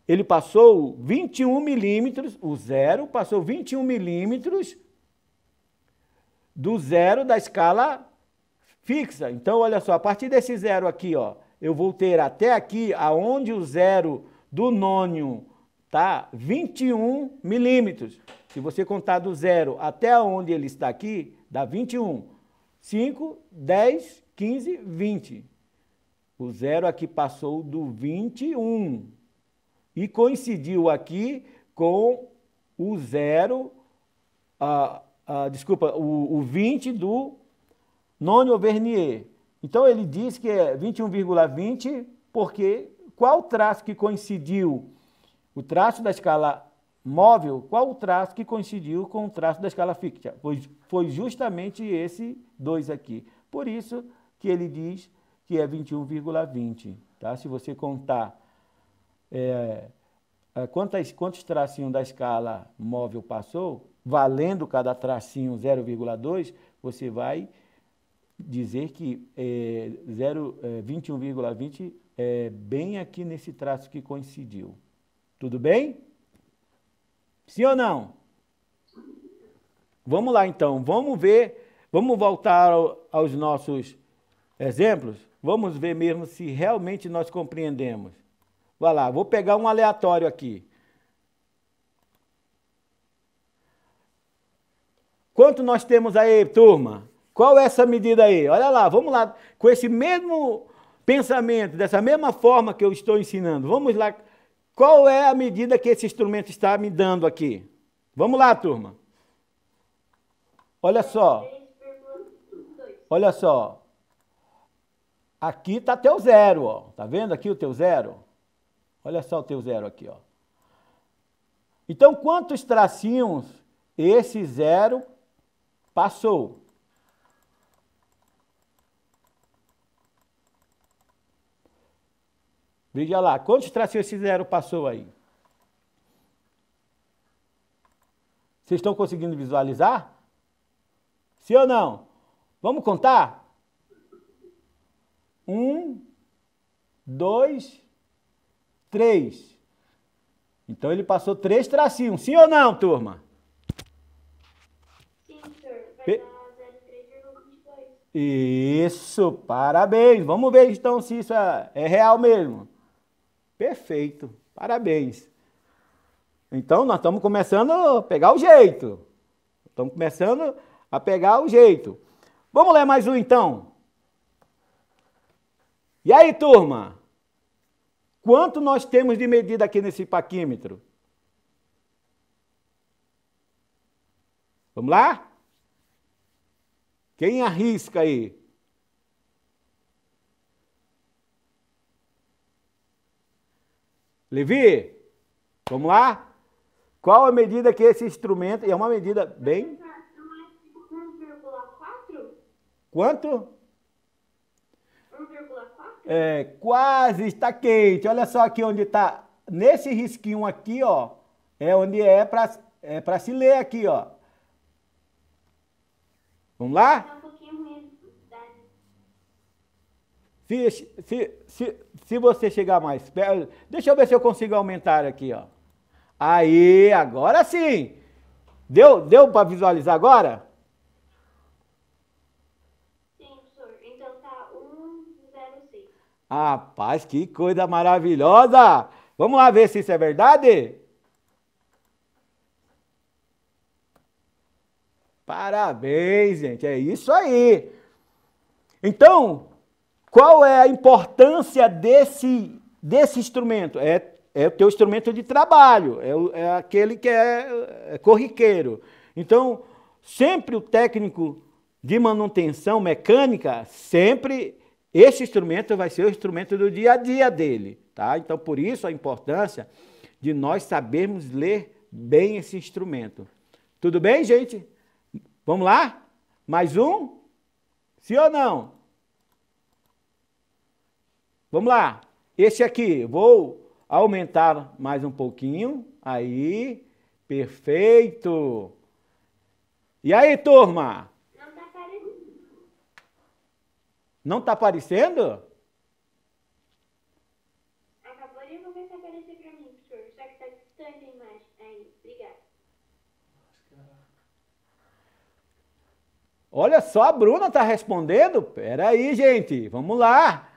ele passou 21 milímetros, o 0 passou 21 milímetros do 0 da escala fixa. Então, olha só, a partir desse 0 aqui, ó, eu vou ter até aqui, aonde o 0 do nônio tá, 21 milímetros. Se você contar do 0 até onde ele está aqui, dá 21. 5, 10, 15, 20. O 0 aqui passou do 21. E coincidiu aqui com o 0, o 20 do nônio vernier. Então, ele diz que é 21,20, porque qual traço que coincidiu? O traço da escala móvel, qual o traço que coincidiu com o traço da escala fixa? Foi justamente esse 2 aqui. Por isso que ele diz que é 21,20. Tá? Se você contar quantos tracinhos da escala móvel passou, valendo cada tracinho 0,2, você vai dizer que 21,20 é bem aqui nesse traço que coincidiu. Tudo bem? Sim ou não? Vamos lá, então. Vamos ver, vamos voltar aos nossos exemplos. Vamos ver mesmo se realmente nós compreendemos. Vai lá, vou pegar um aleatório aqui. Quanto nós temos aí, turma? Qual é essa medida aí? Olha lá, vamos lá. Com esse mesmo pensamento, dessa mesma forma que eu estou ensinando, vamos lá. Qual é a medida que esse instrumento está me dando aqui? Vamos lá, turma. Olha só. Olha só. Aqui está teu 0, ó. Tá vendo aqui o teu 0? Olha só o teu 0 aqui, ó. Então, quantos tracinhos esse 0 passou? Veja lá, quantos tracinhos esse 0 passou aí? Vocês estão conseguindo visualizar? Sim ou não? Vamos contar? 1, 2, 3. Então, ele passou 3 tracinhos. Sim ou não, turma? Sim, senhor. Vai dar 0,3,22. Isso, parabéns. Vamos ver então se isso é real mesmo. Perfeito. Parabéns. Então, nós estamos começando a pegar o jeito. Estamos começando a pegar o jeito. Vamos ler mais um, então. E aí, turma? Quanto nós temos de medida aqui nesse paquímetro? Vamos lá? Quem arrisca aí? Levi, vamos lá? Qual a medida que esse instrumento... É uma medida bem... 1,4? Quanto? 1,4? É, quase está quente. Olha só aqui onde está. Nesse risquinho aqui, ó, é onde é para se ler aqui, ó. Vamos lá? Tá um pouquinho ruim a Se você chegar mais perto... Deixa eu ver se eu consigo aumentar aqui, ó. Aí, agora sim. Deu para visualizar agora? Sim, professor. Então tá 1,06. Rapaz, que coisa maravilhosa! Vamos lá ver se isso é verdade? Parabéns, gente. É isso aí. Então, qual é a importância desse instrumento? É o teu instrumento de trabalho, é aquele que é corriqueiro. Então, sempre o técnico de manutenção mecânica, sempre esse instrumento vai ser o instrumento do dia a dia dele, tá? Então, por isso a importância de nós sabermos ler bem esse instrumento. Tudo bem, gente? Vamos lá? Mais um? Sim ou não? Vamos lá. Esse aqui, vou aumentar mais um pouquinho. Aí, perfeito. E aí, turma? Não tá aparecendo. Não está aparecendo? Acabou de começar a aparecer pra mim, professor. Só que tá distante a imagem. Aí, obrigada. Olha só, a Bruna está respondendo. Espera aí, gente. Vamos lá.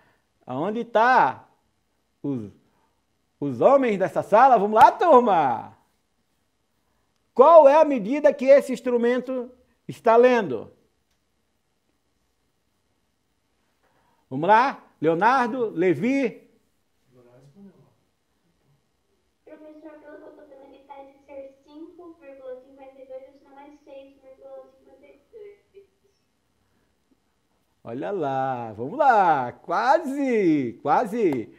Aonde está os homens dessa sala? Vamos lá, turma. Qual é a medida que esse instrumento está lendo? Vamos lá? Leonardo, Levi. Professor, pelo que eu tô vendo aqui, parece ser 5,52, isso não é 6,52. Olha lá, vamos lá. Quase, quase.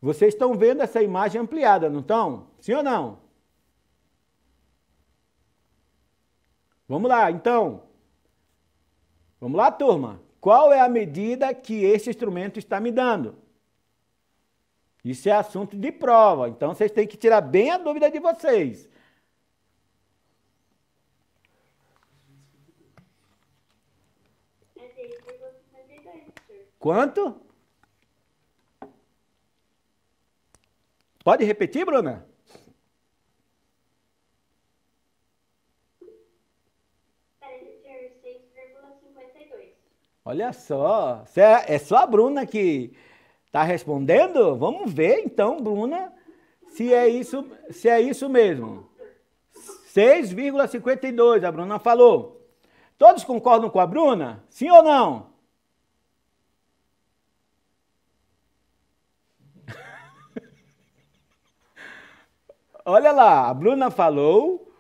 Vocês estão vendo essa imagem ampliada, não estão? Sim ou não? Vamos lá, então. Vamos lá, turma. Qual é a medida que esse instrumento está me dando? Isso é assunto de prova, então vocês têm que tirar bem a dúvida de vocês. É 6,52, professor. Quanto? Pode repetir, Bruna? Parece ser 6,52. Olha só, é só a Bruna que está respondendo? Vamos ver então, Bruna, se é isso mesmo. 6,52, a Bruna falou. Todos concordam com a Bruna? Sim ou não? Olha lá, a Bruna falou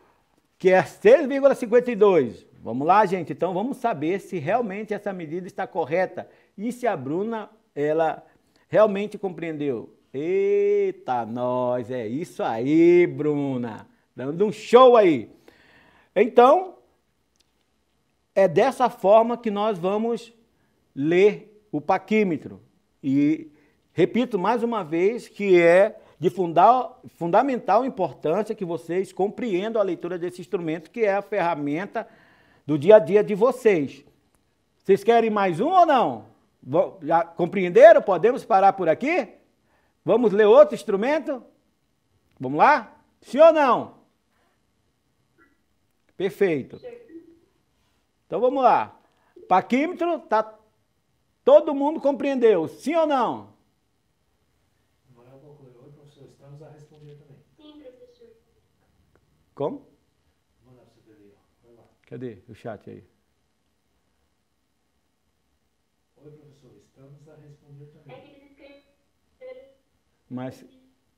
que é 6,52. Vamos lá, gente. Então, vamos saber se realmente essa medida está correta e se a Bruna, ela realmente compreendeu. Eita, nós, é isso aí, Bruna. Dando um show aí. Então, é dessa forma que nós vamos ler o paquímetro. E repito mais uma vez que é de fundamental importância que vocês compreendam a leitura desse instrumento, que é a ferramenta do dia a dia de vocês. Vocês querem mais um ou não? Já compreenderam? Podemos parar por aqui? Vamos ler outro instrumento? Vamos lá? Sim ou não? Perfeito. Então vamos lá. Paquímetro, todo mundo compreendeu? Sim ou não? Como? Cadê o chat aí? Oi, professor, estamos a responder também. É que eles escreveram. Mas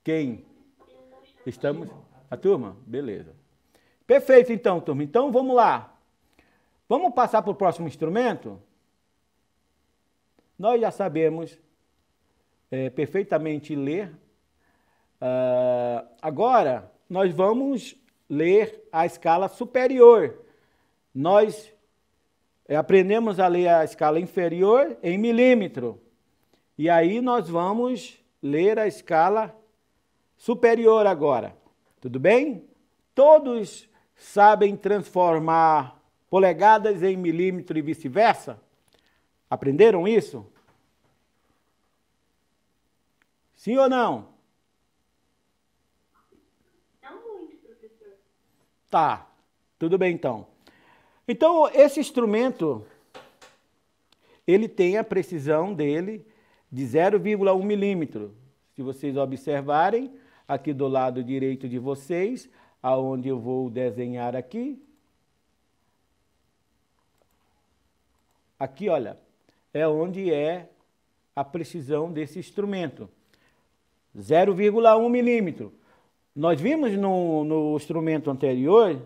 quem? Estamos? A turma? Beleza. Perfeito, então, turma. Então, vamos lá. Vamos passar para o próximo instrumento? Nós já sabemos perfeitamente ler. Agora, nós vamos ler a escala superior. Nós aprendemos a ler a escala inferior em milímetro. E aí nós vamos ler a escala superior agora. Tudo bem? Todos sabem transformar polegadas em milímetro e vice-versa? Aprenderam isso? Sim ou não? Não muito, professor. Tá, tudo bem então. Então, esse instrumento, ele tem a precisão dele de 0,1 milímetro. Se vocês observarem, aqui do lado direito de vocês, aonde eu vou desenhar aqui. Aqui, olha, é onde é a precisão desse instrumento. 0,1 milímetro. Nós vimos no instrumento anterior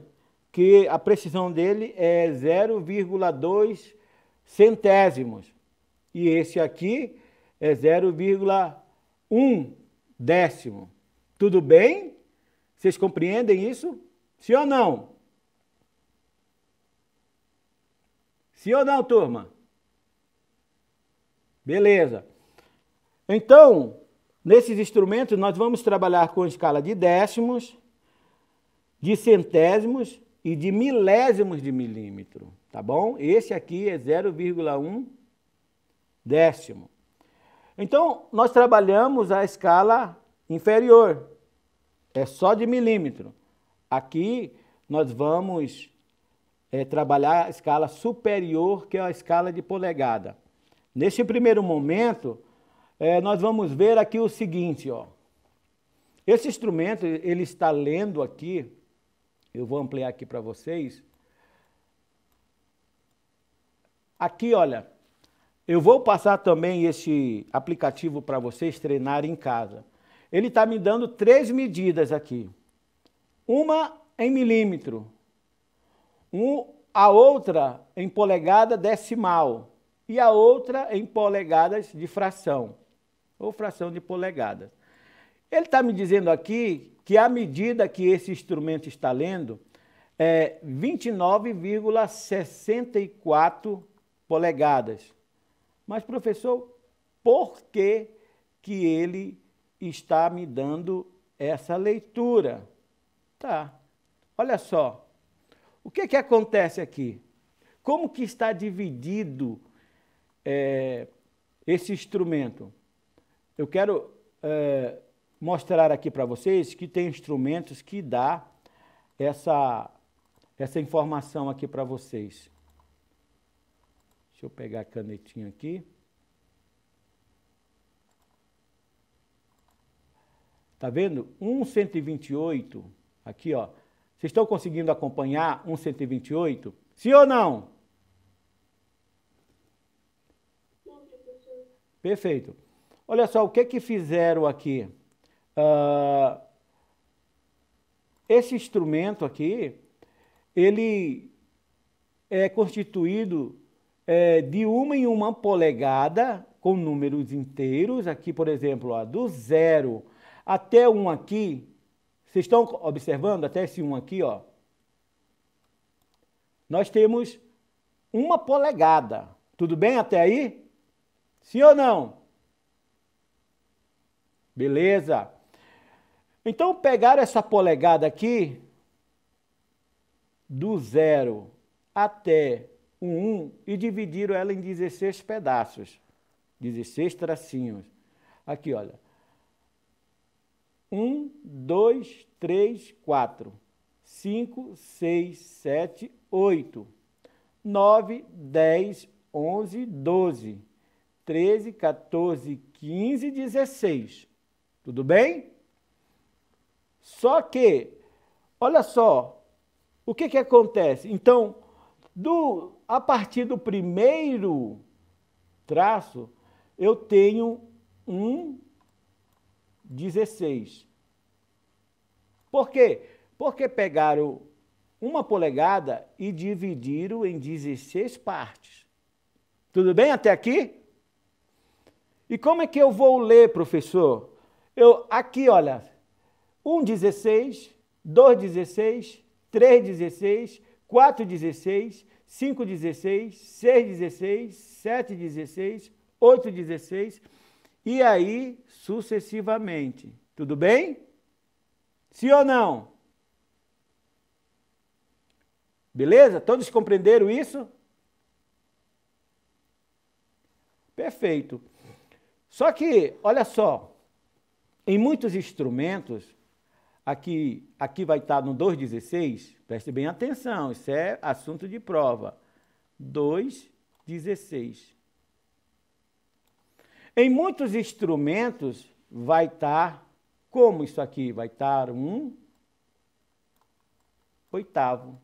que a precisão dele é 0,2 centésimos. E esse aqui é 0,1 décimo. Tudo bem? Vocês compreendem isso? Sim ou não? Sim ou não, turma? Beleza. Então, nesses instrumentos, nós vamos trabalhar com escala de décimos, de centésimos e de milésimos de milímetro, tá bom? Esse aqui é 0,1 décimo. Então, nós trabalhamos a escala inferior, é só de milímetro. Aqui, nós vamos trabalhar a escala superior, que é a escala de polegada. Nesse primeiro momento, nós vamos ver aqui o seguinte, ó. Esse instrumento, ele está lendo aqui, eu vou ampliar aqui para vocês. Aqui, olha, eu vou passar também esse aplicativo para vocês treinarem em casa. Ele está me dando 3 medidas aqui. Uma em milímetro, a outra em polegada decimal e a outra em polegadas de fração, ou fração de polegadas. Ele está me dizendo aqui que a medida que esse instrumento está lendo é 29,64 polegadas. Mas, professor, por que ele está me dando essa leitura? Tá, olha só. O que acontece aqui? Como que está dividido esse instrumento? Eu quero mostrar aqui para vocês que tem instrumentos que dá essa informação aqui para vocês. Deixa eu pegar a canetinha aqui. Tá vendo? 1,128, aqui, ó. Vocês estão conseguindo acompanhar 1,128? Sim ou não? Sim, professor. Perfeito. Olha só, o que fizeram aqui? Esse instrumento aqui, ele é constituído de uma em uma polegada, com números inteiros. Aqui, por exemplo, ó, do 0 até 1 aqui, vocês estão observando até esse 1 aqui, ó? Nós temos uma polegada. Tudo bem até aí? Sim ou não? Beleza. Então, pegaram essa polegada aqui, do 0 até o 1, e dividiram ela em 16 pedaços. 16 tracinhos. Aqui, olha. 1, 2, 3, 4, 5, 6, 7, 8, 9, 10, 11, 12, 13, 14, 15 e 16. Tudo bem? Só que olha só, o que que acontece? Então, a partir do primeiro traço, eu tenho um 16. Por quê? Porque pegaram uma polegada e dividiram em 16 partes. Tudo bem até aqui? E como é que eu vou ler, professor? Aqui, olha, 1,16, 2,16, 3,16, 4,16, 5,16, 6,16, 7,16, 8,16 e aí sucessivamente. Tudo bem? Sim ou não? Beleza? Todos compreenderam isso? Perfeito. Só que, olha só, em muitos instrumentos, aqui vai estar no 2,16, preste bem atenção, isso é assunto de prova. 2,16. Em muitos instrumentos vai estar, como isso aqui? Vai estar 1/8.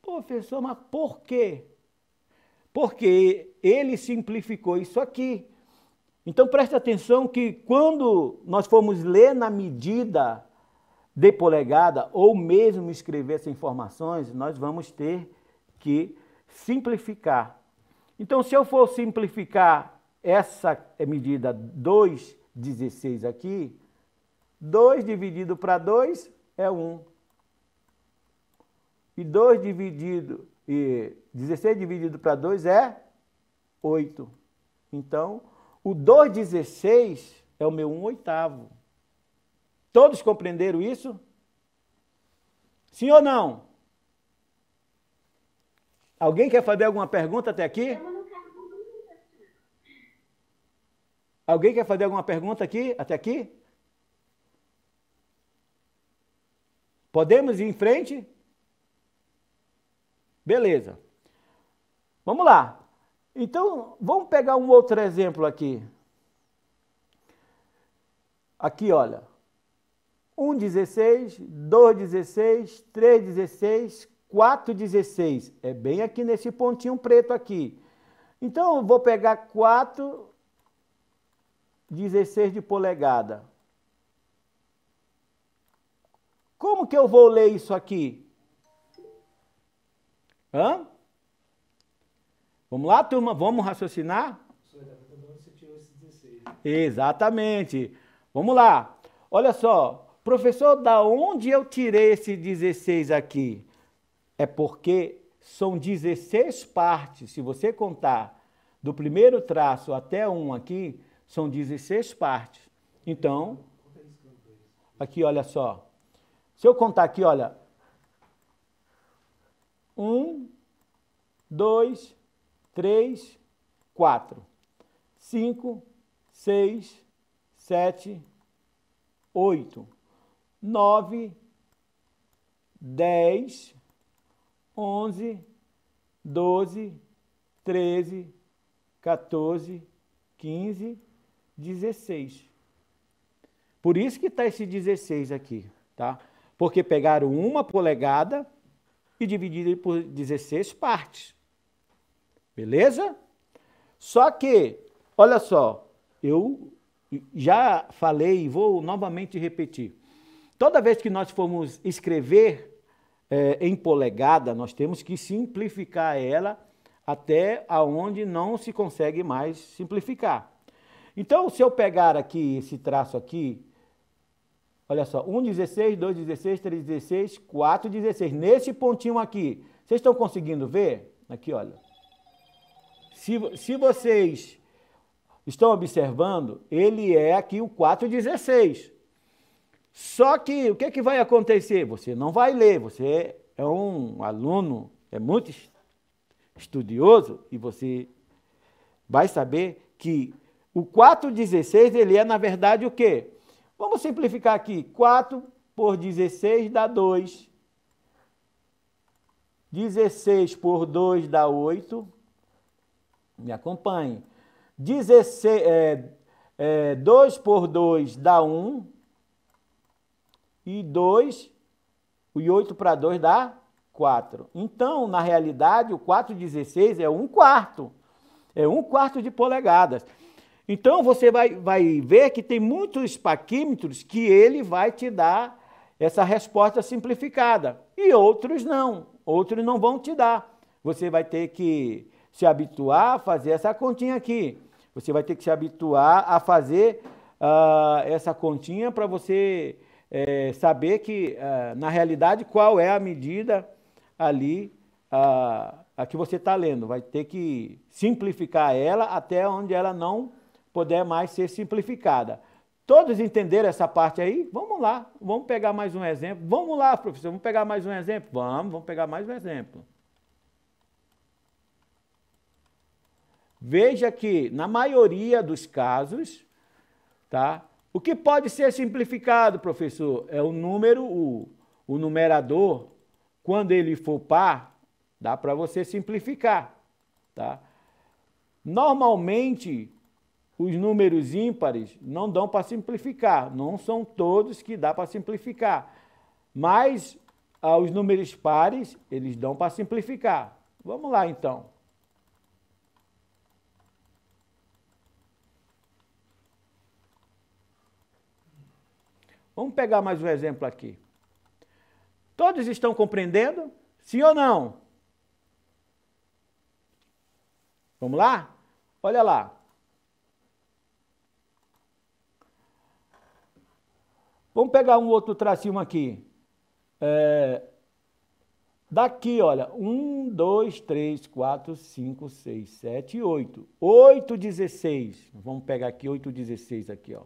Professor, mas por quê? Porque ele simplificou isso aqui. Então, preste atenção que quando nós formos ler na medida de polegada, ou mesmo escrever essas informações, nós vamos ter que simplificar. Então, se eu for simplificar essa medida 2,16 aqui, 2 dividido para 2 é 1. E 16 dividido para 2 é 8. Então, o 2,16 é o meu 1/8. Todos compreenderam isso? Sim ou não? Alguém quer fazer alguma pergunta até aqui? Alguém quer fazer alguma pergunta aqui, até aqui? Podemos ir em frente? Beleza. Vamos lá. Então, vamos pegar um outro exemplo aqui. Aqui, olha. 1,16, 2,16, 3,16, 4,16. É bem aqui nesse pontinho preto aqui. Então, eu vou pegar 4,16 de polegada. Como que eu vou ler isso aqui? Hã? Vamos lá, turma? Vamos raciocinar? Você tirou esse 16. Exatamente. Vamos lá. Olha só, professor, da onde eu tirei esse 16 aqui? É porque são 16 partes. Se você contar do primeiro traço até um aqui, são 16 partes. Então, aqui, olha só. Se eu contar aqui, olha. 1, 2, 3, 4, 5, 6, 7, 8, 9, 10, 11, 12, 13, 14, 15, 16. Por isso que está esse 16 aqui, tá? Porque pegaram uma polegada e dividiram por 16 partes. Beleza? Só que, olha só, eu já falei e vou novamente repetir. Toda vez que nós formos escrever em polegada, nós temos que simplificar ela até aonde não se consegue mais simplificar. Então, se eu pegar aqui esse traço aqui, olha só, 1,16, 2,16, 3,16, 4,16. Nesse pontinho aqui, vocês estão conseguindo ver? Aqui, olha. Se vocês estão observando, ele é aqui o 4,16. Só que o que é que vai acontecer? Você não vai ler, você é um aluno, é muito estudioso e você vai saber que o 4,16 ele é na verdade o quê? Vamos simplificar aqui. 4 por 16 dá 2. 16 por 2 dá 8. Me acompanhe. 2 por 2 dá 1. E 2, e 8 para 2 dá 4. Então, na realidade, o 4,16 é 1/4. É 1/4 de polegadas. Então, você vai ver que tem muitos paquímetros que ele vai te dar essa resposta simplificada. E outros não. Outros não vão te dar. Você vai ter que se habituar a fazer essa continha aqui. Você vai ter que se habituar a fazer essa continha para você saber que, na realidade, qual é a medida ali a que você está lendo. Vai ter que simplificar ela até onde ela não puder mais ser simplificada. Todos entenderam essa parte aí? Vamos lá, vamos pegar mais um exemplo. Vamos lá, professor, vamos pegar mais um exemplo? Vamos pegar mais um exemplo. Veja que, na maioria dos casos, tá? O que pode ser simplificado, professor? É o número, o numerador, quando ele for par, dá para você simplificar, tá? Normalmente, os números ímpares não dão para simplificar, não são todos que dá para simplificar, mas os números pares, eles dão para simplificar. Vamos lá, então. Vamos pegar mais um exemplo aqui. Todos estão compreendendo? Sim ou não? Vamos lá? Olha lá. Vamos pegar um outro tracinho aqui. Daqui, olha, 1, 2, 3, 4, 5, 6, 7, 8. 8,16. Vamos pegar aqui 8,16 aqui, ó.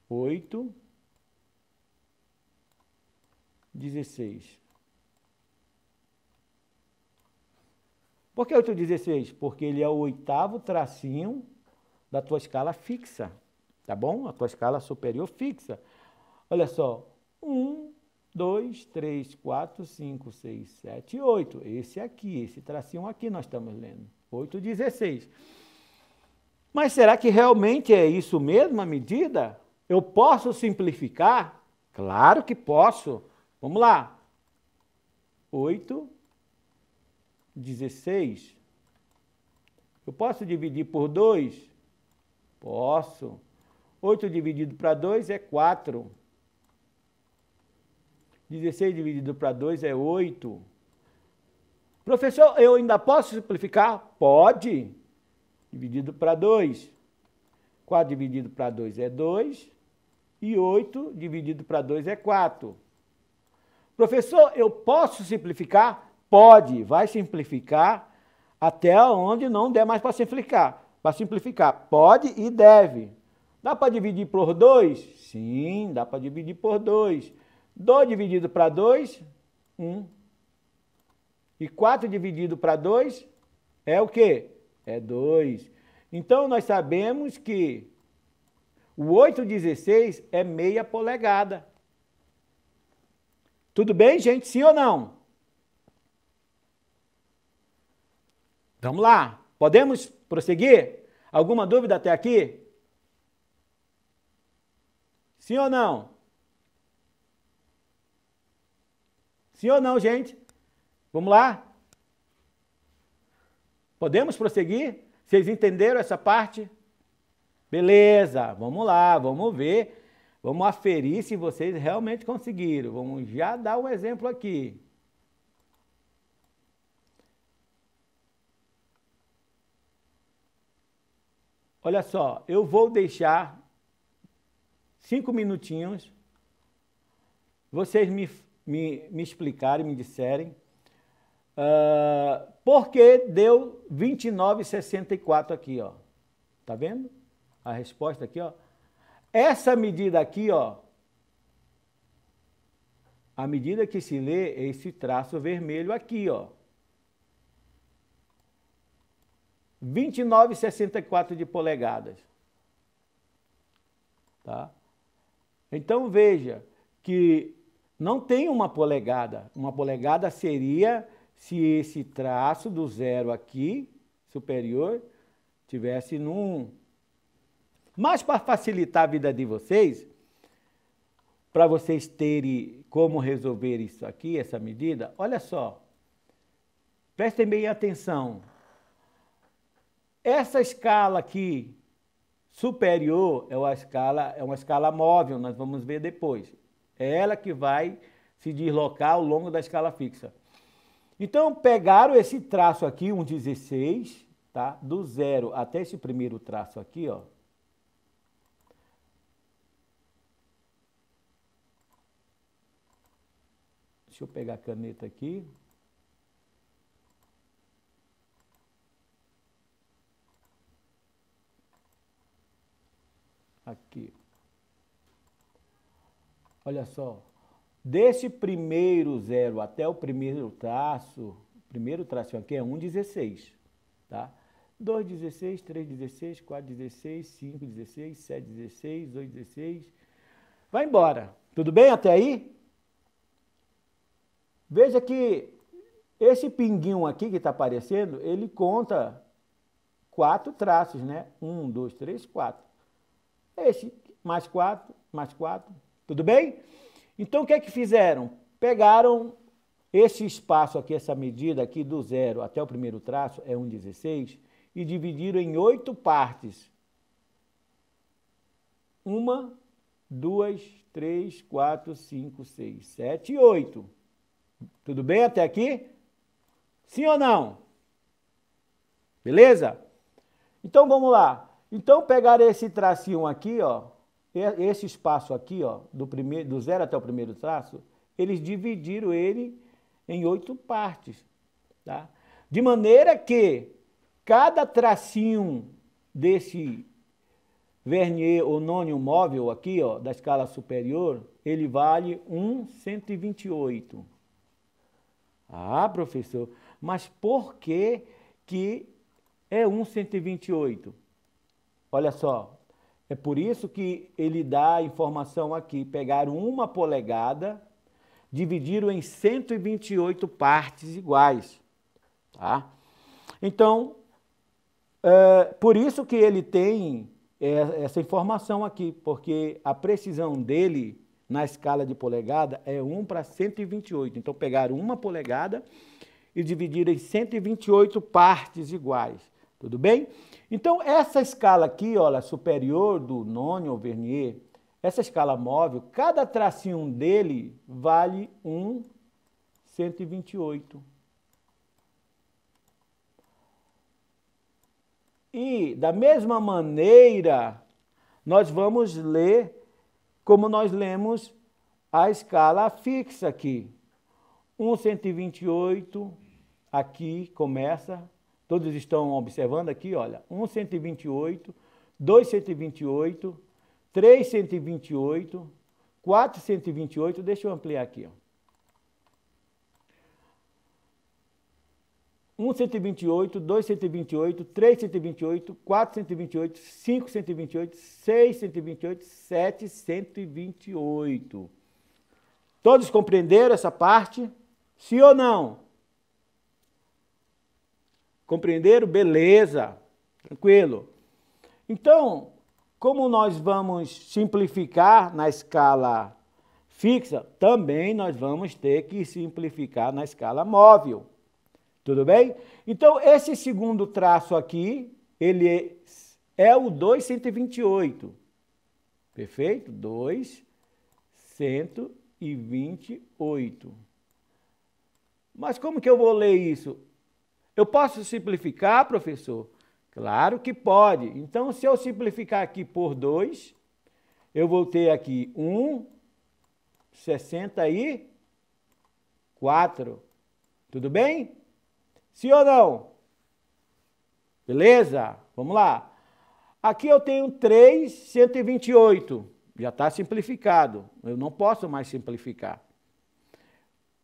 8,16. Por que 8,16? Porque ele é o 8º tracinho da tua escala fixa, tá bom? A tua escala superior fixa. Olha só, 1, 2, 3, 4, 5, 6, 7, 8. Esse aqui, esse tracinho aqui nós estamos lendo. 8,16. Mas será que realmente é isso mesmo a medida? Eu posso simplificar? Claro que posso. Vamos lá. 8,16. Eu posso dividir por 2? Posso. 8 dividido para 2 é 4. 16 dividido para 2 é 8. Professor, eu ainda posso simplificar? Pode. Dividido para 2. 4 dividido para 2 é 2. E 8 dividido para 2 é 4. Professor, eu posso simplificar? Pode. Vai simplificar até onde não der mais para simplificar. Para simplificar, pode e deve. Dá para dividir por 2? Sim, dá para dividir por 2. 2 dividido para 2, 1. E 4 dividido para 2 é o quê? É 2. Então, nós sabemos que o 8,16 é meia polegada. Tudo bem, gente? Sim ou não? Vamos lá. Podemos prosseguir? Alguma dúvida até aqui? Sim ou não? Sim ou não, gente? Vamos lá? Podemos prosseguir? Vocês entenderam essa parte? Beleza, vamos lá, vamos ver. Vamos aferir se vocês realmente conseguiram. Vamos já dar um exemplo aqui. Olha só, eu vou deixar 5 minutinhos. Vocês me explicarem, me disserem por que deu 29,64 aqui, ó. Tá vendo? A resposta aqui, ó. Essa medida aqui, ó, a medida que se lê é esse traço vermelho aqui, ó. 29,64 de polegadas. Tá? Então, veja que não tem uma polegada. Uma polegada seria se esse traço do zero aqui, superior, tivesse Mas para facilitar a vida de vocês, para vocês terem como resolver isso aqui, essa medida, olha só. Prestem bem atenção. Essa escala aqui, superior, é uma escala móvel, nós vamos ver depois. É ela que vai se deslocar ao longo da escala fixa. Então, pegaram esse traço aqui, um 16, tá? Do 0 até esse primeiro traço aqui, ó. Deixa eu pegar a caneta aqui. Aqui. Olha só. Desse primeiro 0 até o primeiro traço aqui é 1,16, tá? 2,16, 3,16, 4,16, 5,16, 7,16, 8,16. Vai embora. Tudo bem até aí? Veja que esse pinguinho aqui que está aparecendo, ele conta 4 traços, né? 1, 2, 3, 4. Esse, mais 4, mais 4. Tudo bem? Então, o que é que fizeram? Pegaram esse espaço aqui, essa medida aqui do 0 até o primeiro traço, é 1,16, e dividiram em 8 partes. 1, 2, 3, 4, 5, 6, 7 e 8. Tudo bem até aqui? Sim ou não? Beleza? Então, vamos lá. Então, pegaram esse tracinho aqui, ó, esse espaço aqui, ó, do 0 até o primeiro traço, eles dividiram ele em 8 partes, tá? De maneira que cada tracinho desse vernier ou nônio móvel aqui, ó, da escala superior, ele vale 1/128. Ah, professor, mas por que é 1/128? Olha só, é por isso que ele dá a informação aqui. Pegaram 1 polegada, dividiram em 128 partes iguais, tá? Então, por isso que ele tem essa informação aqui, porque a precisão dele na escala de polegada é 1/128. Então, pegaram 1 polegada e dividiram em 128 partes iguais. Tudo bem? Então, essa escala aqui, olha, superior do nônio ou vernier, essa escala móvel, cada tracinho dele vale 1/128. E, da mesma maneira, nós vamos ler como nós lemos a escala fixa aqui. 1/128, aqui começa, todos estão observando aqui, olha, 1/128, 2/128, 3/128, 4/128, deixa eu ampliar aqui, ó. 1/128, 2/128, 3/128, 4/128, 5/128, 6/128, 7/128. Todos compreenderam essa parte? Sim ou não? Compreenderam? Beleza. Tranquilo. Então, como nós vamos simplificar na escala fixa, também nós vamos ter que simplificar na escala móvel. Tudo bem? Então, esse segundo traço aqui, ele é o 2/128. Perfeito? 2/128. Mas como que eu vou ler isso? Eu posso simplificar, professor? Claro que pode. Então, se eu simplificar aqui por 2, eu vou ter aqui 1/64. Tudo bem? Sim ou não? Beleza? Vamos lá. Aqui eu tenho 3/128. Já está simplificado. Eu não posso mais simplificar.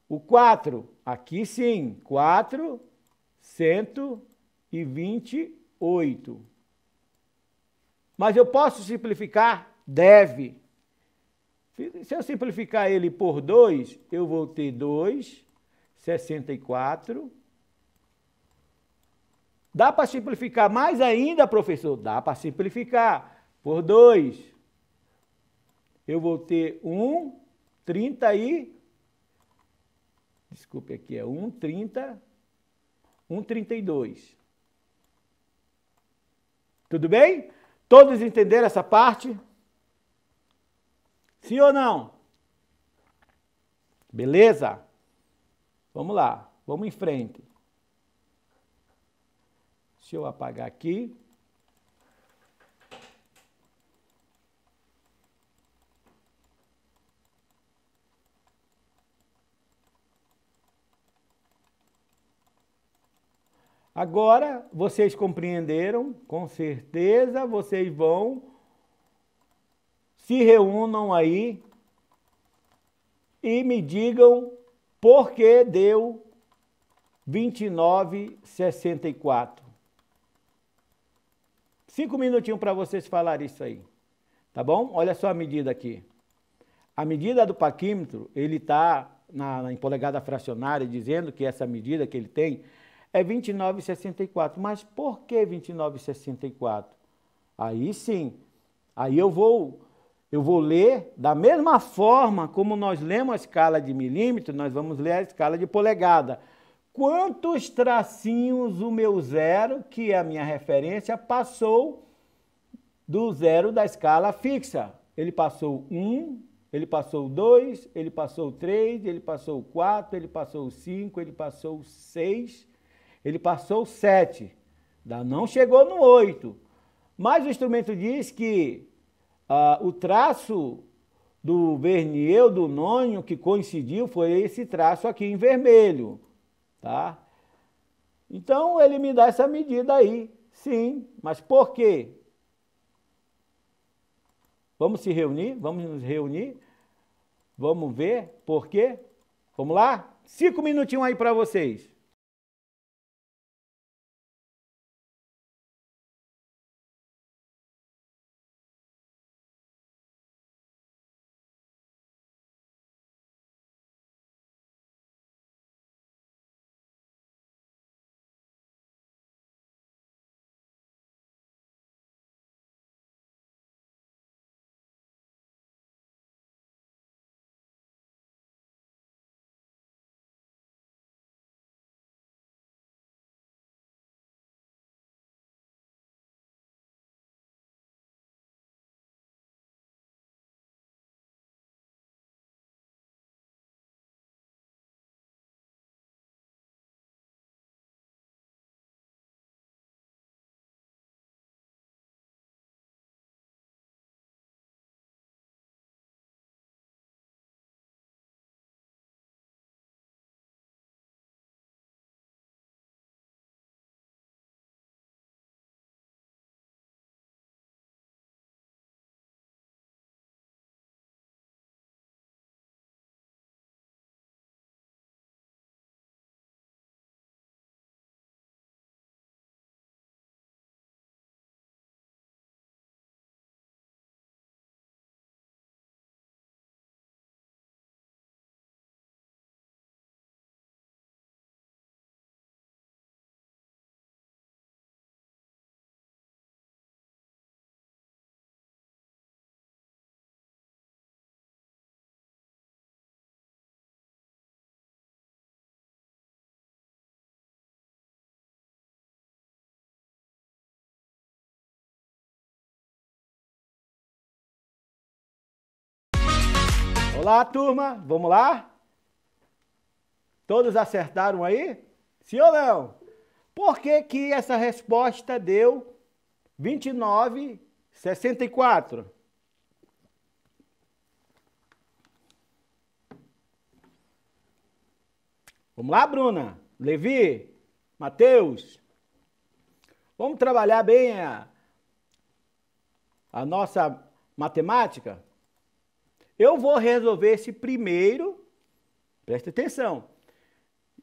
O 4, aqui sim, 4/128. Mas eu posso simplificar? Deve. Se eu simplificar ele por 2, eu vou ter 2/64. Dá para simplificar mais ainda, professor? Dá para simplificar. por 2. Eu vou ter 1,30 e... Desculpe, aqui é 1,30, 1,32. Tudo bem? Todos entenderam essa parte? Sim ou não? Beleza? Vamos lá, vamos em frente. Deixa eu apagar aqui. Agora, vocês compreenderam? Com certeza, vocês vão, se reúnam aí e me digam por que deu 29,64. 5 minutinhos para vocês falarem isso aí, tá bom? Olha só a medida aqui. A medida do paquímetro, ele está em polegada fracionária, dizendo que essa medida que ele tem é 29,64. Mas por que 29,64? Aí sim, aí eu vou ler da mesma forma como nós lemos a escala de milímetro, nós vamos ler a escala de polegada. Quantos tracinhos o meu zero, que é a minha referência, passou do zero da escala fixa? Ele passou 1, ele passou 2, ele passou 3, ele passou 4, ele passou 5, ele passou 6, ele passou 7. Não chegou no 8. Mas o instrumento diz que o traço do vernier, do nônio, que coincidiu, foi esse traço aqui em vermelho. Tá? Então, ele me dá essa medida aí, sim, mas por quê? Vamos se reunir? Vamos nos reunir? Vamos ver por quê? Vamos lá? 5 minutinhos aí para vocês. Olá, turma, vamos lá? Todos acertaram aí? Sim ou não? Por que que essa resposta deu 29,64? Vamos lá, Bruna, Levi, Matheus? Vamos trabalhar bem a nossa matemática? Eu vou resolver esse primeiro, presta atenção,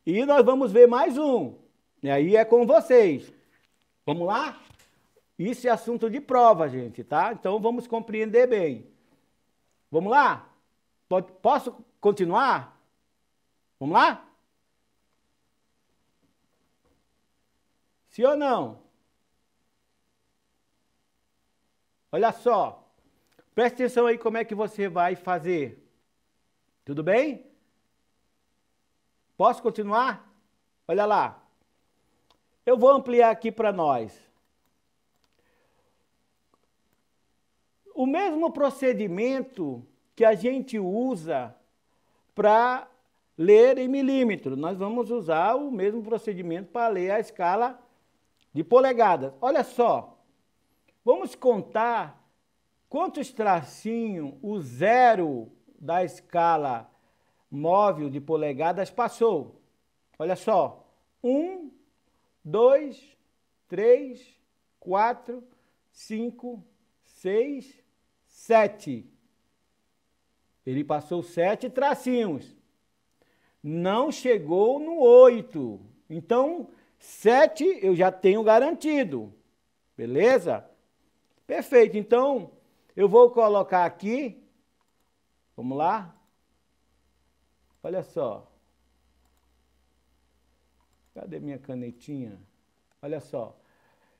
e nós vamos ver mais um, e aí é com vocês. Vamos lá? Isso é assunto de prova, gente, tá? Então vamos compreender bem. Vamos lá? Posso continuar? Vamos lá? Sim ou não? Olha só. Preste atenção aí como é que você vai fazer. Tudo bem? Posso continuar? Olha lá. Eu vou ampliar aqui para nós. O mesmo procedimento que a gente usa para ler em milímetro. Nós vamos usar o mesmo procedimento para ler a escala de polegadas. Olha só. Vamos contar quantos tracinhos o zero da escala móvel de polegadas passou. Olha só. 1, 2, 3, 4, 5, 6, 7. Ele passou 7 tracinhos. Não chegou no 8. Então, 7 eu já tenho garantido. Beleza? Perfeito. Então, eu vou colocar aqui. Vamos lá? Olha só. Cadê minha canetinha? Olha só.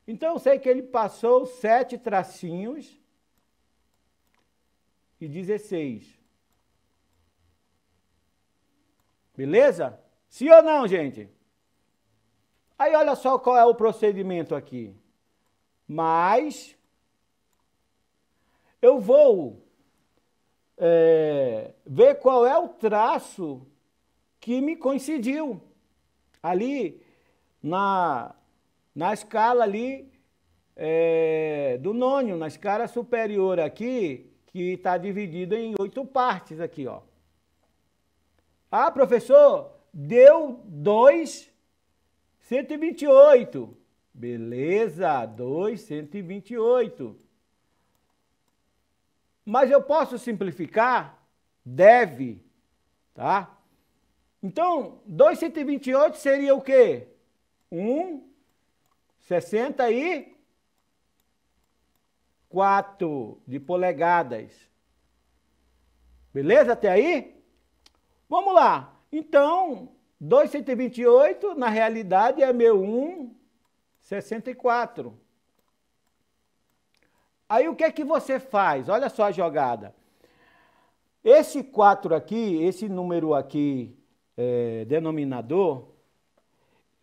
Então, eu sei que ele passou 7 tracinhos e 16. Beleza? Sim ou não, gente? Aí, olha só qual é o procedimento aqui. Mas eu vou ver qual é o traço que me coincidiu ali na escala ali do nônio, na escala superior aqui, que está dividida em 8 partes aqui, ó. Ah, professor, deu 2,128. Beleza, 2,128. Mas eu posso simplificar? Deve, tá? Então, 2,128 seria o quê? 1,64 de polegadas. Beleza até aí? Vamos lá. Então, 2,128 na realidade é meu 1,64. Aí o que é que você faz? Olha só a jogada. Esse 4 aqui, esse número aqui, denominador,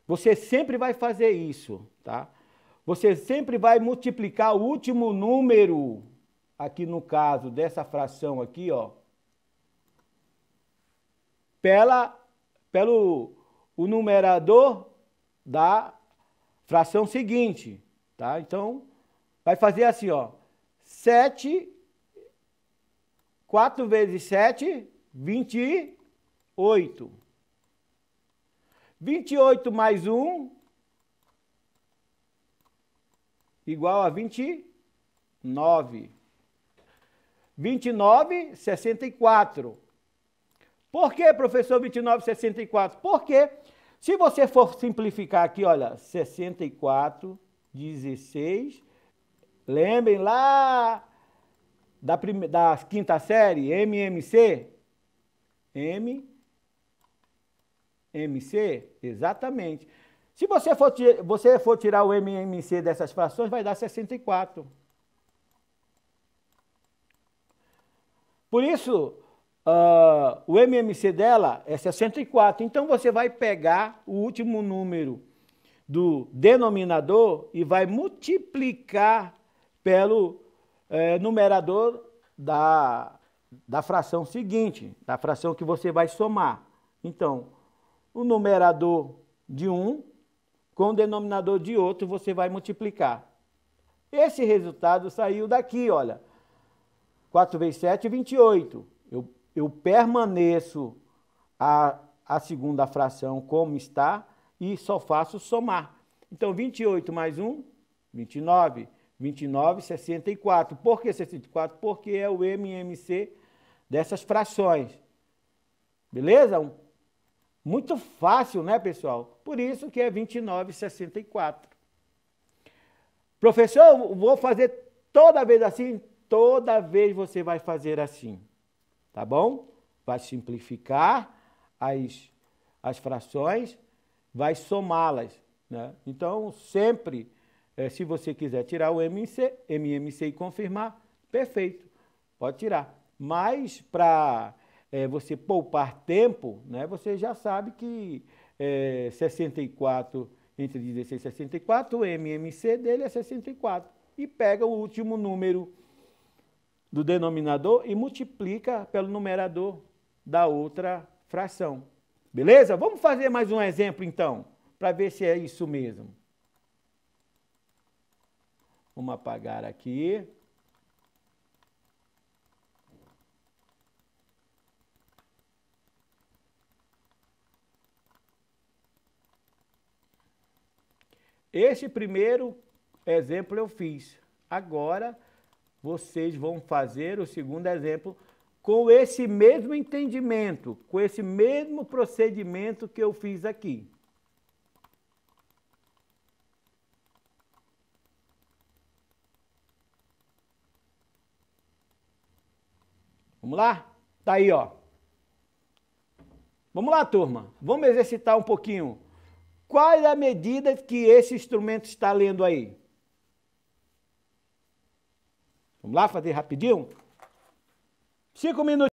você sempre vai fazer isso, tá? Você sempre vai multiplicar o último número, aqui no caso dessa fração aqui, ó, pelo o numerador da fração seguinte, tá? Então, vai fazer assim, ó, 7, 4 vezes 7, 28. 28 mais 1, igual a 29. 29, 64. Por que, professor, 29, 64? Porque se você for simplificar aqui, olha, 64, 16, lembrem lá da quinta série, MMC? MMC, exatamente. Se você for tirar o MMC dessas frações, vai dar 64. Por isso, o MMC dela é 64. Então, você vai pegar o último número do denominador e vai multiplicar pelo numerador da fração seguinte, da fração que você vai somar. Então, o numerador de um com o denominador de outro, você vai multiplicar. Esse resultado saiu daqui, olha. 4 vezes 7, 28. Eu permaneço a segunda fração como está e só faço somar. Então, 28 mais 1, 29. 29, 64. Por que 64? Porque é o MMC dessas frações. Beleza? Muito fácil, né, pessoal? Por isso que é 29, 64. Professor, vou fazer toda vez assim? Toda vez você vai fazer assim. Tá bom? Vai simplificar as frações, vai somá-las, né? Então, sempre Se você quiser tirar o MMC e confirmar, perfeito, pode tirar. Mas para você poupar tempo, né, você já sabe que 64 entre 16 e 64, o MMC dele é 64. E pega o último número do denominador e multiplica pelo numerador da outra fração. Beleza? Vamos fazer mais um exemplo, então, para ver se é isso mesmo. Vamos apagar aqui. Este primeiro exemplo eu fiz. Agora, vocês vão fazer o segundo exemplo com esse mesmo entendimento, com esse mesmo procedimento que eu fiz aqui. Vamos lá? Tá aí, ó. Vamos lá, turma. Vamos exercitar um pouquinho. Qual é a medida que esse instrumento está lendo aí? Vamos lá fazer rapidinho? 5 minutos.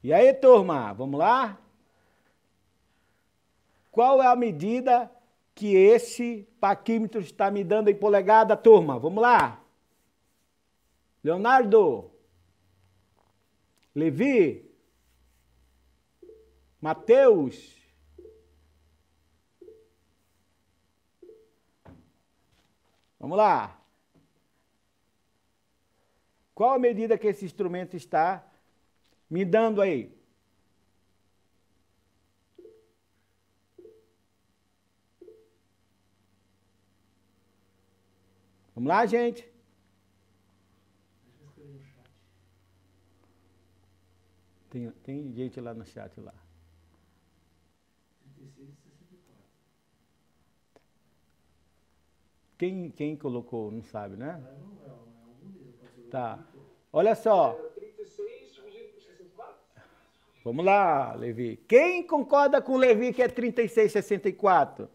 E aí, turma, vamos lá? Qual é a medida que esse paquímetro está me dando em polegada, turma? Vamos lá? Leonardo? Levi? Mateus? Vamos lá. Qual a medida que esse instrumento está me dando aí? Vamos lá, gente? Tem gente lá no chat lá. 36 e 64. Quem colocou, não sabe, né? Não é algum deles, pode ser o Tá. Vitor. Olha só. 36 dividido por 64? Vamos lá, Levi. Quem concorda com o Levi que é 36,64?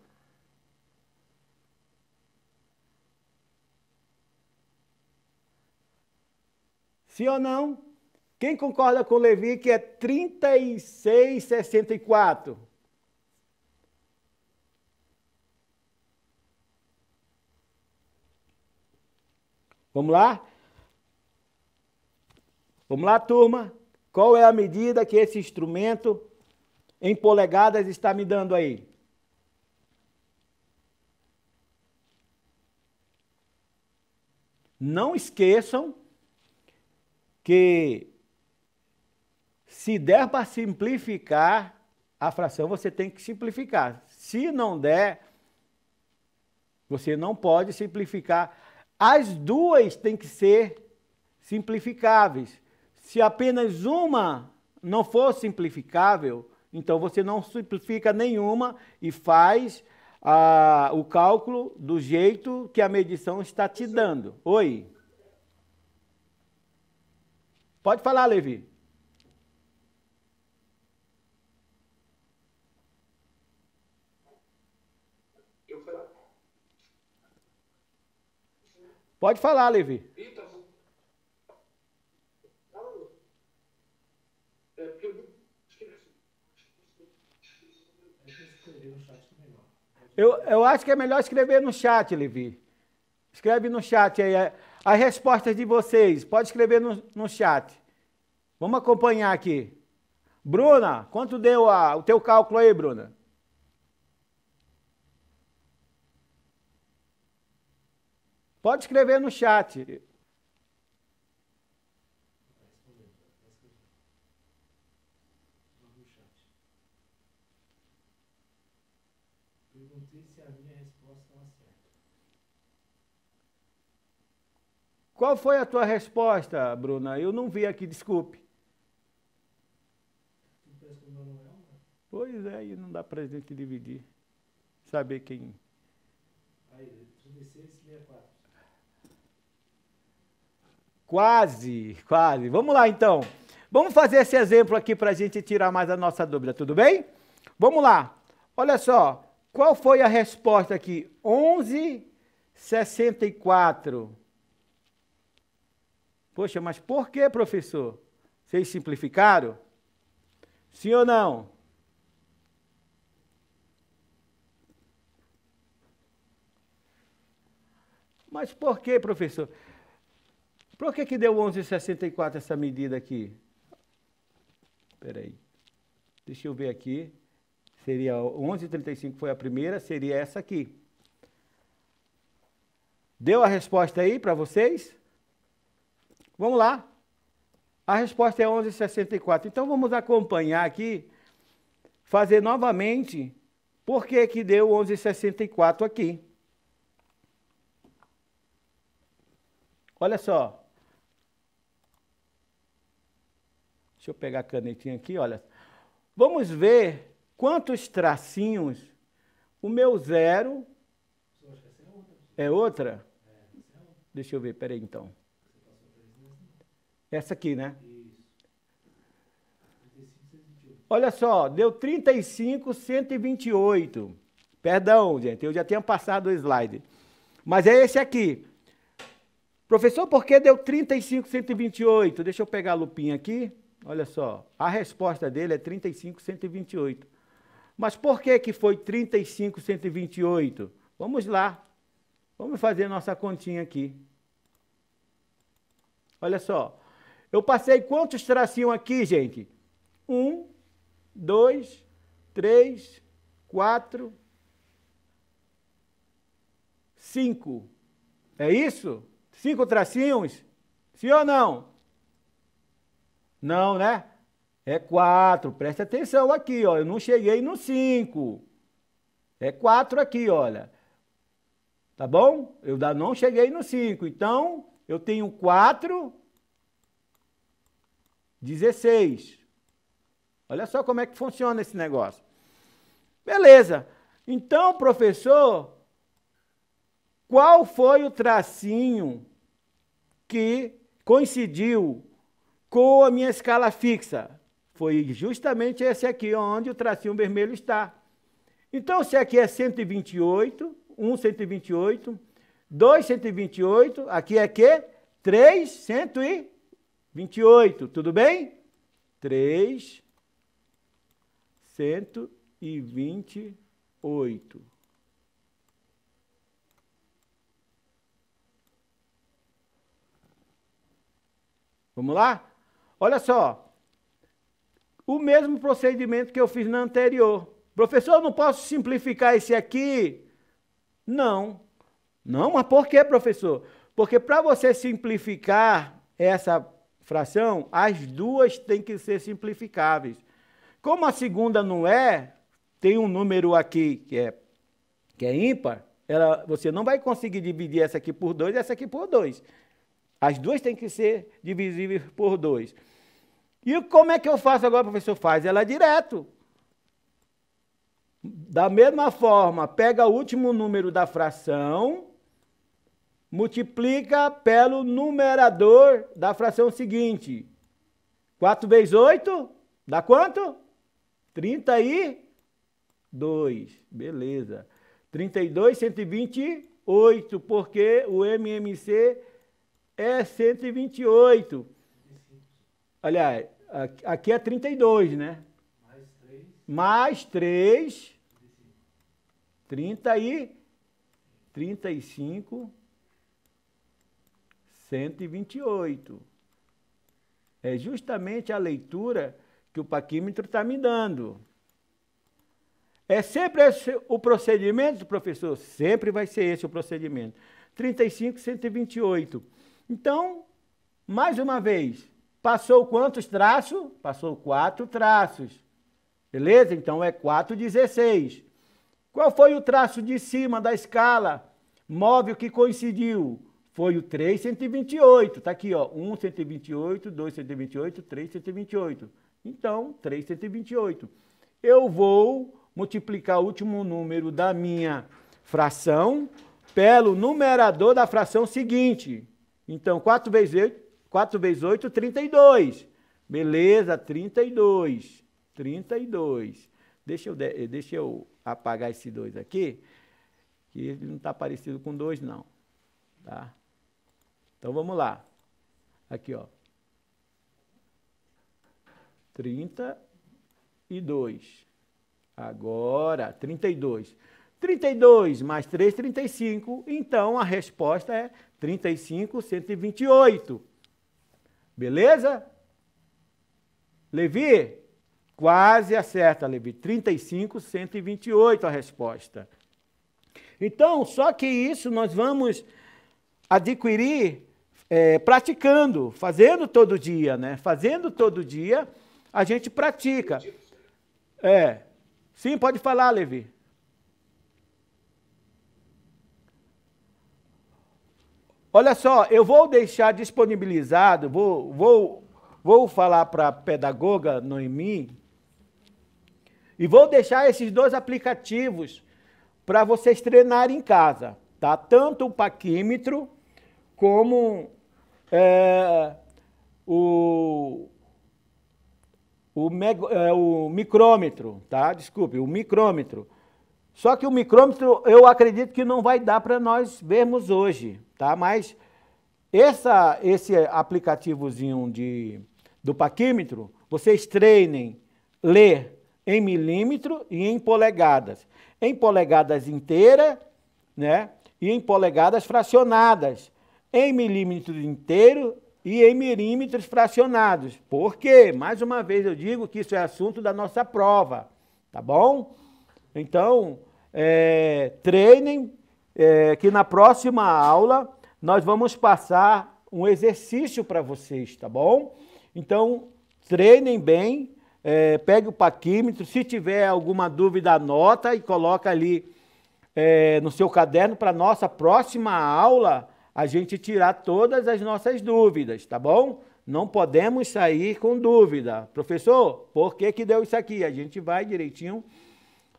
Sim ou não? Quem concorda com o Levi que é 36,64? Vamos lá? Vamos lá, turma? Qual é a medida que esse instrumento em polegadas está me dando aí? Não esqueçam que se der para simplificar a fração, você tem que simplificar. Se não der, você não pode simplificar. As duas têm que ser simplificáveis. Se apenas uma não for simplificável, então você não simplifica nenhuma e faz o cálculo do jeito que a medição está te dando. Oi? Pode falar, Levi. Pode falar, Levi. Eu acho que é melhor escrever no chat, Levi. Escreve no chat aí as respostas de vocês. Pode escrever no chat. Vamos acompanhar aqui. Bruna, quanto deu o teu cálculo aí, Bruna? Pode escrever no chat. Perguntei se a minha resposta estava certa. Qual foi a tua resposta, Bruna? Eu não vi aqui, desculpe. Tu respondeu não é, né? Pois é, e não dá pra gente dividir. Saber quem... Aí, 36,64. Quase, quase. Vamos lá, então. Vamos fazer esse exemplo aqui para a gente tirar mais a nossa dúvida, tudo bem? Vamos lá. Olha só. Qual foi a resposta aqui? 11,64. Poxa, mas por que, professor? Vocês simplificaram? Sim ou não? Mas por que, professor? Por que deu 11,64 essa medida aqui? Espera aí. Deixa eu ver aqui. Seria 11,35 foi a primeira, seria essa aqui. Deu a resposta aí para vocês? Vamos lá. A resposta é 11,64. Então vamos acompanhar aqui, fazer novamente por que deu 11,64 aqui. Olha só. Deixa eu pegar a canetinha aqui, olha. Vamos ver quantos tracinhos o meu zero... É outra? Deixa eu ver, peraí então. Essa aqui, né? Olha só, deu 35,128. Perdão, gente, eu já tinha passado o slide. Mas é esse aqui. Professor, por que deu 35,128? Deixa eu pegar a lupinha aqui. Olha só, a resposta dele é 35,128. Mas por que foi 35,128? Vamos lá. Vamos fazer nossa continha aqui. Olha só. Eu passei quantos tracinhos aqui, gente? 1, 2, 3, 4, 5. É isso? 5 tracinhos? Sim ou não? Não, né? É 4. Presta atenção aqui, ó. Eu não cheguei no 5. É 4 aqui, olha. Tá bom? Eu ainda não cheguei no 5. Então, eu tenho 4, 16. Olha só como é que funciona esse negócio. Beleza. Então, professor, qual foi o tracinho que coincidiu com a minha escala fixa? Foi justamente esse aqui, onde o tracinho vermelho está. Então, se aqui é 128, 1, 128, 2, 128, aqui é que? 3, 128, tudo bem? 3, 128. Vamos lá? Olha só. O mesmo procedimento que eu fiz na anterior. Professor, eu não posso simplificar esse aqui? Não. Não, mas por que, professor? Porque para você simplificar essa fração, as duas têm que ser simplificáveis. Como a segunda não é, tem um número aqui que é ímpar, você não vai conseguir dividir essa aqui por 2 e essa aqui por 2. As duas têm que ser divisíveis por 2. E como é que eu faço agora, professor? Faz ela direto. Da mesma forma, pega o último número da fração, multiplica pelo numerador da fração seguinte. 4 vezes 8, dá quanto? 32. Beleza. 32, 128, porque o MMC é 128. Aliás, aqui é 32, né? Mais 3, 35, 128. É justamente a leitura que o paquímetro está me dando. É sempre esse o procedimento, professor? Sempre vai ser esse o procedimento. 35, 128. Então, mais uma vez, passou quantos traços? Passou 4 traços. Beleza? Então, é 4,16. Qual foi o traço de cima da escala móvel que coincidiu? Foi o 3,128. Está aqui, ó. 1, 128, 2, 128, 3, 128. Então, 3,128. Eu vou multiplicar o último número da minha fração pelo numerador da fração seguinte. Então, 4 vezes 8, 32. Beleza, 32. 32. Deixa eu apagar esse 2 aqui, que ele não está parecido com 2, não. Tá? Então, vamos lá. Aqui, ó. 32. Agora, 32. 32 mais 3, 35. Então, a resposta é 35, 128. Beleza? Levi? Quase acerta, Levi. 35, 128 a resposta. Então, só que isso nós vamos adquirir praticando, fazendo todo dia, né? Fazendo todo dia, a gente pratica. Sim, pode falar, Levi. Olha só, eu vou deixar disponibilizado, vou falar para a pedagoga Noemi, e vou deixar esses 2 aplicativos para vocês treinarem em casa, tá? Tanto o paquímetro como o micrômetro, tá? Desculpe, o micrômetro. Só que o micrômetro eu acredito que não vai dar para nós vermos hoje, tá? Mas esse aplicativozinho do paquímetro, vocês treinem ler em milímetro e em polegadas. Em polegadas inteiras, né? E em polegadas fracionadas. Em milímetros inteiro e em milímetros fracionados. Por quê? Mais uma vez eu digo que isso é assunto da nossa prova, tá bom? Então, treinem, que na próxima aula nós vamos passar um exercício para vocês, tá bom? Então, treinem bem, pegue o paquímetro, se tiver alguma dúvida, anota e coloca ali no seu caderno para nossa próxima aula a gente tirar todas as nossas dúvidas, tá bom? Não podemos sair com dúvida. Professor, por que que deu isso aqui? A gente vai direitinho.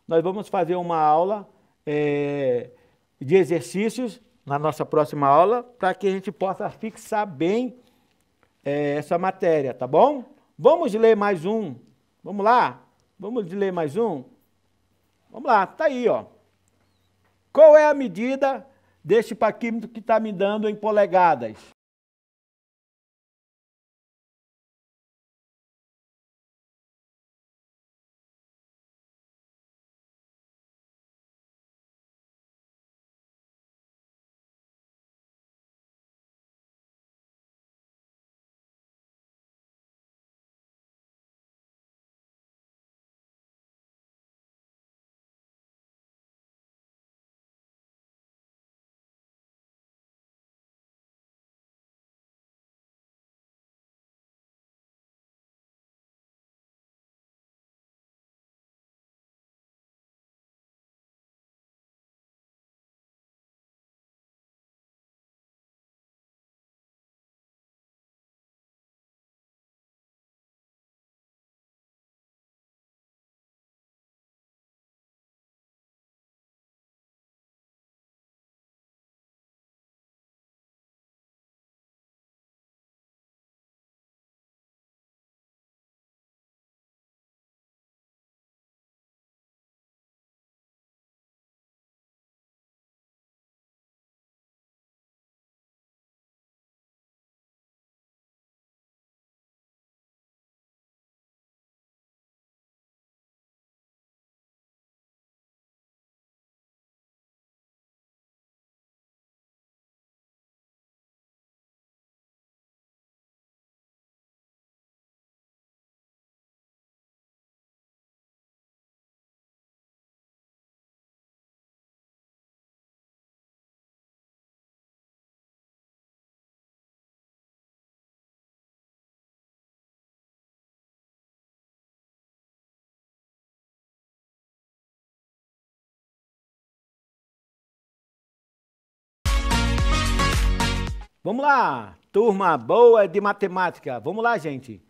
Nós vamos fazer uma aula de exercícios na nossa próxima aula para que a gente possa fixar bem essa matéria, tá bom? Vamos ler mais um. Vamos lá? Vamos ler mais um? Vamos lá, tá aí, ó. Qual é a medida deste paquímetro que está me dando em polegadas? Vamos lá, turma boa de matemática. Vamos lá, gente.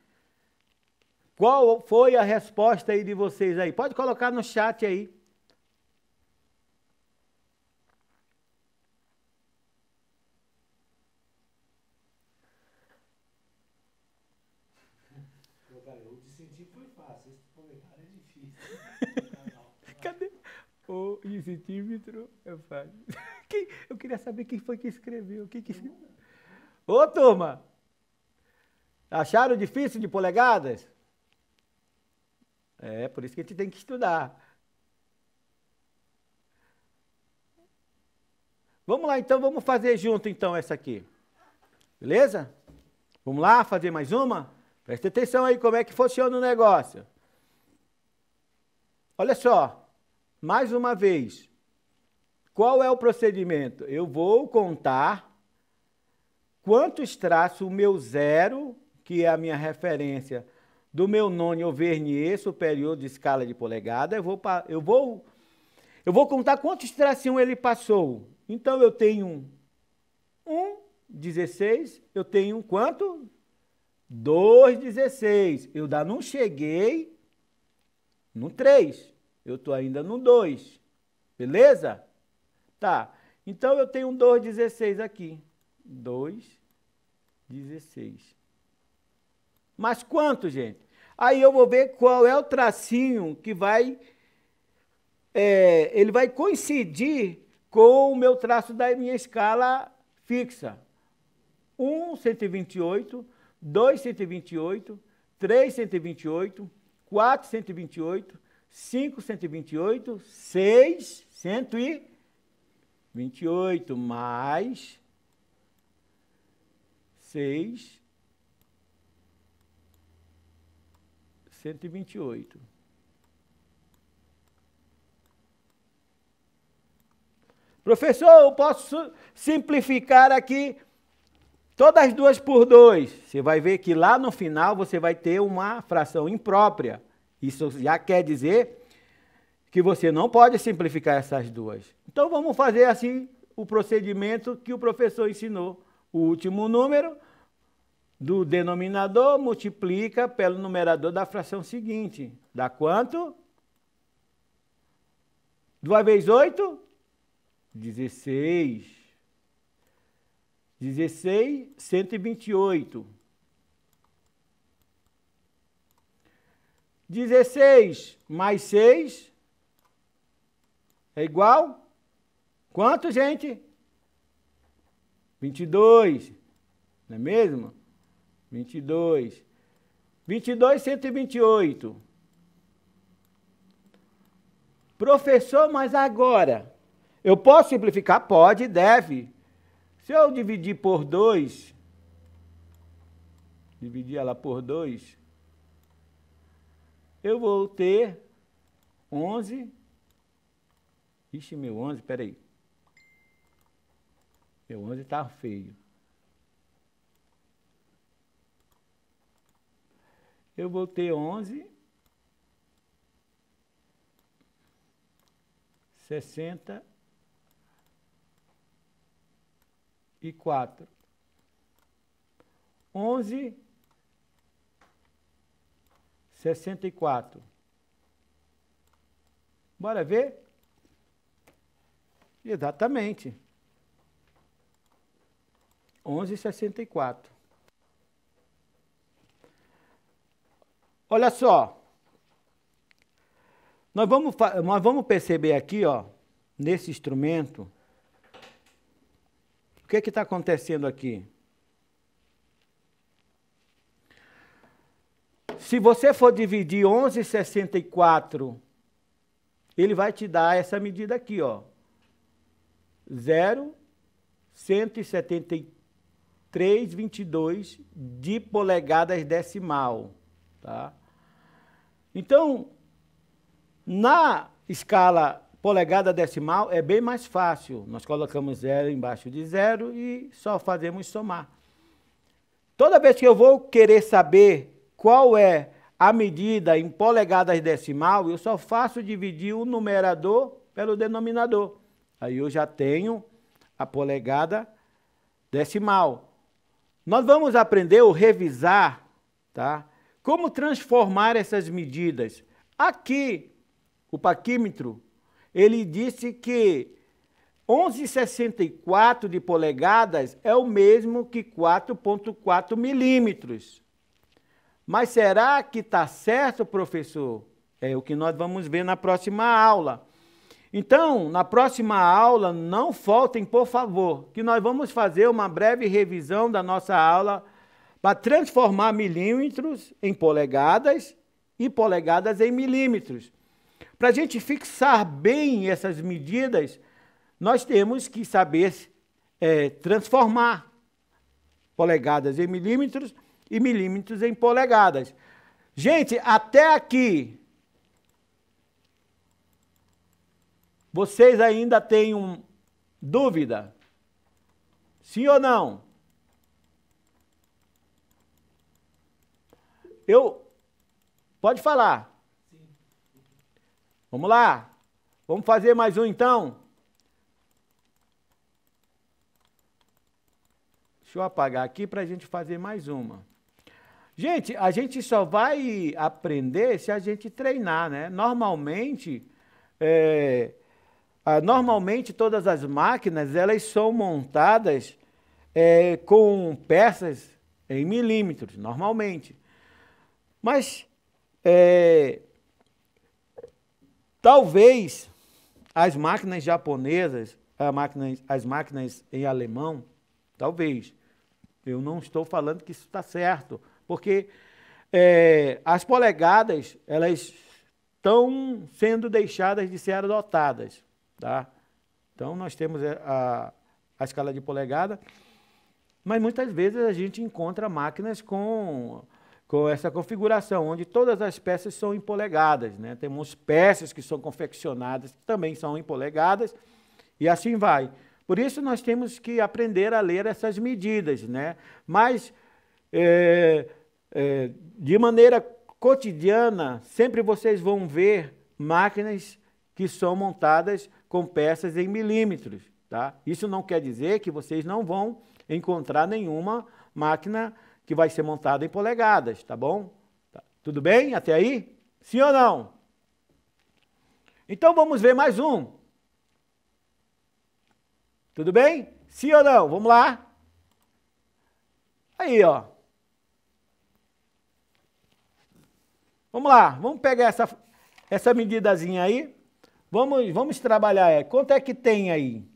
Qual foi a resposta aí de vocês aí? Pode colocar no chat aí. O de centímetro foi fácil, esse de polegar é difícil. Cadê? O de centímetro é fácil. Eu queria saber quem foi que escreveu. Quem que escreveu? Ô, turma! Acharam difícil de polegadas? É, por isso que a gente tem que estudar. Vamos lá, então, vamos fazer junto, então, essa aqui. Beleza? Vamos lá, fazer mais uma? Presta atenção aí como é que funciona o negócio. Olha só, mais uma vez. Qual é o procedimento? Eu vou contar quantos traços o meu zero, que é a minha referência do meu nônio ou vernier superior de escala de polegada, eu vou contar quantos tracinhos ele passou. Então, eu tenho 16, eu tenho quanto? 2,16. Eu ainda não cheguei no 3, eu estou ainda no 2, beleza? Tá, então eu tenho 2,16 aqui, 2,16. Mas quanto, gente? Aí eu vou ver qual é o tracinho que vai, ele vai coincidir com o meu traço da minha escala fixa. 128, 2, 128, 3, 128, 4, 128, 5, 128, 6, 128, mais 6, 128. Professor, eu posso simplificar aqui todas as duas por 2. Você vai ver que lá no final você vai ter uma fração imprópria. Isso já quer dizer que você não pode simplificar essas duas. Então vamos fazer assim o procedimento que o professor ensinou. O último número do denominador multiplica pelo numerador da fração seguinte. Dá quanto? 2 vezes 8? 16. 16, 128. 16 mais 6 é igual? Quanto, gente? 22. Não é mesmo? 22. 22, 128. Professor, mas agora, eu posso simplificar? Pode, deve. Se eu dividir por 2, dividir ela por 2, eu vou ter 11. Ixi, meu 11, peraí. Meu 11 tá feio. Eu vou ter 11, 64. 11, 64. Bora ver? Exatamente. 11,64. Olha só. Nós vamos perceber aqui, ó, nesse instrumento, o que está acontecendo aqui? Se você for dividir 11,64, ele vai te dar essa medida aqui, ó. 0,173,22 de polegadas decimal, tá? Então, na escala polegada decimal é bem mais fácil. Nós colocamos 0 embaixo de 0 e só fazemos somar. Toda vez que eu vou querer saber qual é a medida em polegadas decimal, eu só faço dividir o numerador pelo denominador. Aí eu já tenho a polegada decimal. Nós vamos aprender ou revisar, tá? Como transformar essas medidas. Aqui, o paquímetro, ele disse que 11,64 de polegadas é o mesmo que 4,4 milímetros. Mas será que está certo, professor? É o que nós vamos ver na próxima aula. Então, na próxima aula, não faltem, por favor, que nós vamos fazer uma breve revisão da nossa aula para transformar milímetros em polegadas e polegadas em milímetros. Para a gente fixar bem essas medidas, nós temos que saber transformar polegadas em milímetros e milímetros em polegadas. Gente, até aqui, vocês ainda têm dúvida? Sim ou não? Pode falar. Sim. Vamos lá. Vamos fazer mais um então? Deixa eu apagar aqui para a gente fazer mais uma. Gente, a gente só vai aprender se a gente treinar, né? Normalmente todas as máquinas, elas são montadas com peças em milímetros, normalmente. Mas, talvez, as máquinas japonesas, as máquinas em alemão, talvez, eu não estou falando que isso está certo, porque as polegadas, elas estão sendo deixadas de ser adotadas, tá? Então, nós temos a escala de polegada, mas muitas vezes a gente encontra máquinas com essa configuração, onde todas as peças são em polegadas, né? Temos peças que são confeccionadas, que também são em polegadas, e assim vai. Por isso, nós temos que aprender a ler essas medidas, né? Mas, de maneira cotidiana, sempre vocês vão ver máquinas que são montadas com peças em milímetros, tá? Isso não quer dizer que vocês não vão encontrar nenhuma máquina que vai ser montada em polegadas, tá bom? Tá. Tudo bem até aí? Sim ou não? Então vamos ver mais um. Tudo bem? Sim ou não? Vamos lá? Aí, ó. Vamos lá, vamos pegar essa medidazinha aí. Vamos trabalhar. Quanto é que tem aí?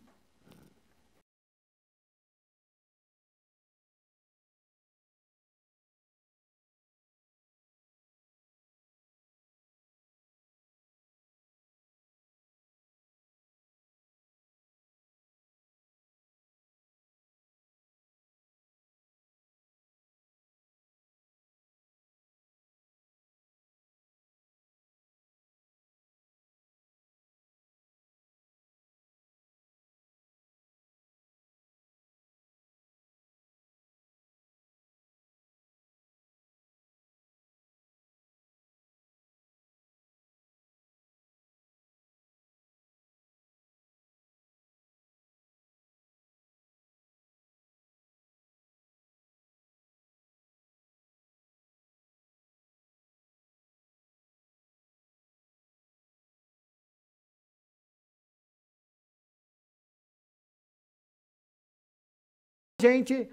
Gente,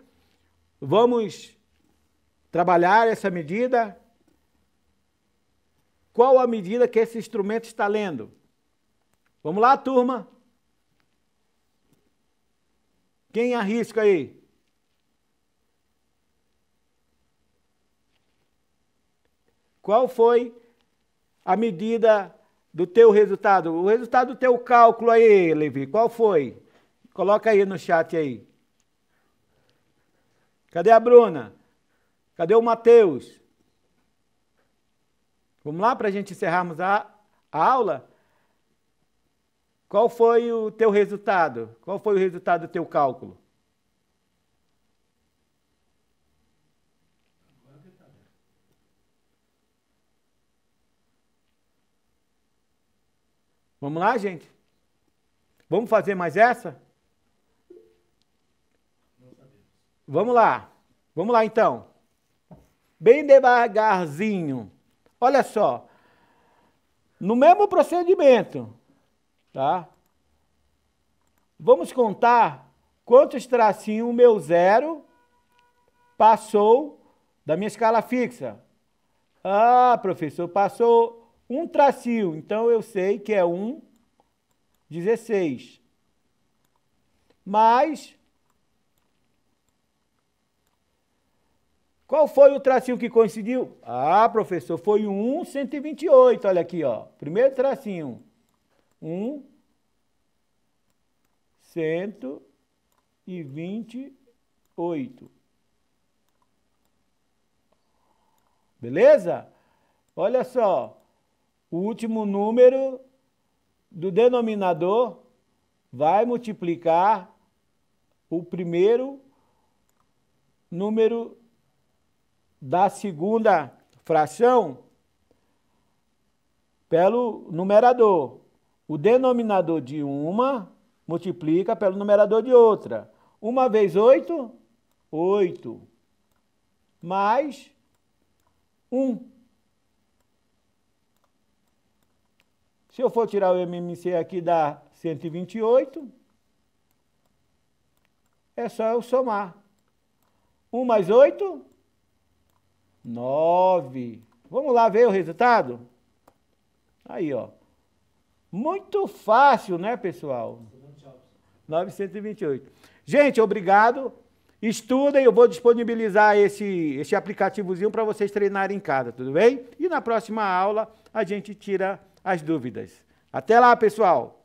vamos trabalhar essa medida. Qual a medida que esse instrumento está lendo? Vamos lá, turma? Quem arrisca aí? Qual foi a medida do teu resultado? O resultado do teu cálculo aí, Levi, qual foi? Coloca aí no chat aí. Cadê a Bruna? Cadê o Matheus? Vamos lá para a gente encerrarmos a aula? Qual foi o teu resultado? Qual foi o resultado do teu cálculo? Vamos lá, gente? Vamos fazer mais essa? Não sabemos. Vamos lá. Vamos lá, então. Bem devagarzinho. Olha só. No mesmo procedimento, tá? Vamos contar quantos tracinhos o meu zero passou da minha escala fixa. Ah, professor, passou um tracinho. Então, eu sei que é 16. Mas... qual foi o tracinho que coincidiu? Ah, professor, foi o 128. Olha aqui, ó. Primeiro tracinho. 128. Beleza? Olha só. O último número do denominador vai multiplicar o primeiro número da segunda fração pelo numerador. O denominador de uma multiplica pelo numerador de outra. 1 vezes 8, 8. Mais 1. Se eu for tirar o MMC aqui, dá 128. É só eu somar. 1 mais 8... 9. Vamos lá ver o resultado? Aí, ó. Muito fácil, né, pessoal? 928. Gente, obrigado. Estudem, eu vou disponibilizar esse aplicativozinho para vocês treinarem em casa, tudo bem? E na próxima aula a gente tira as dúvidas. Até lá, pessoal!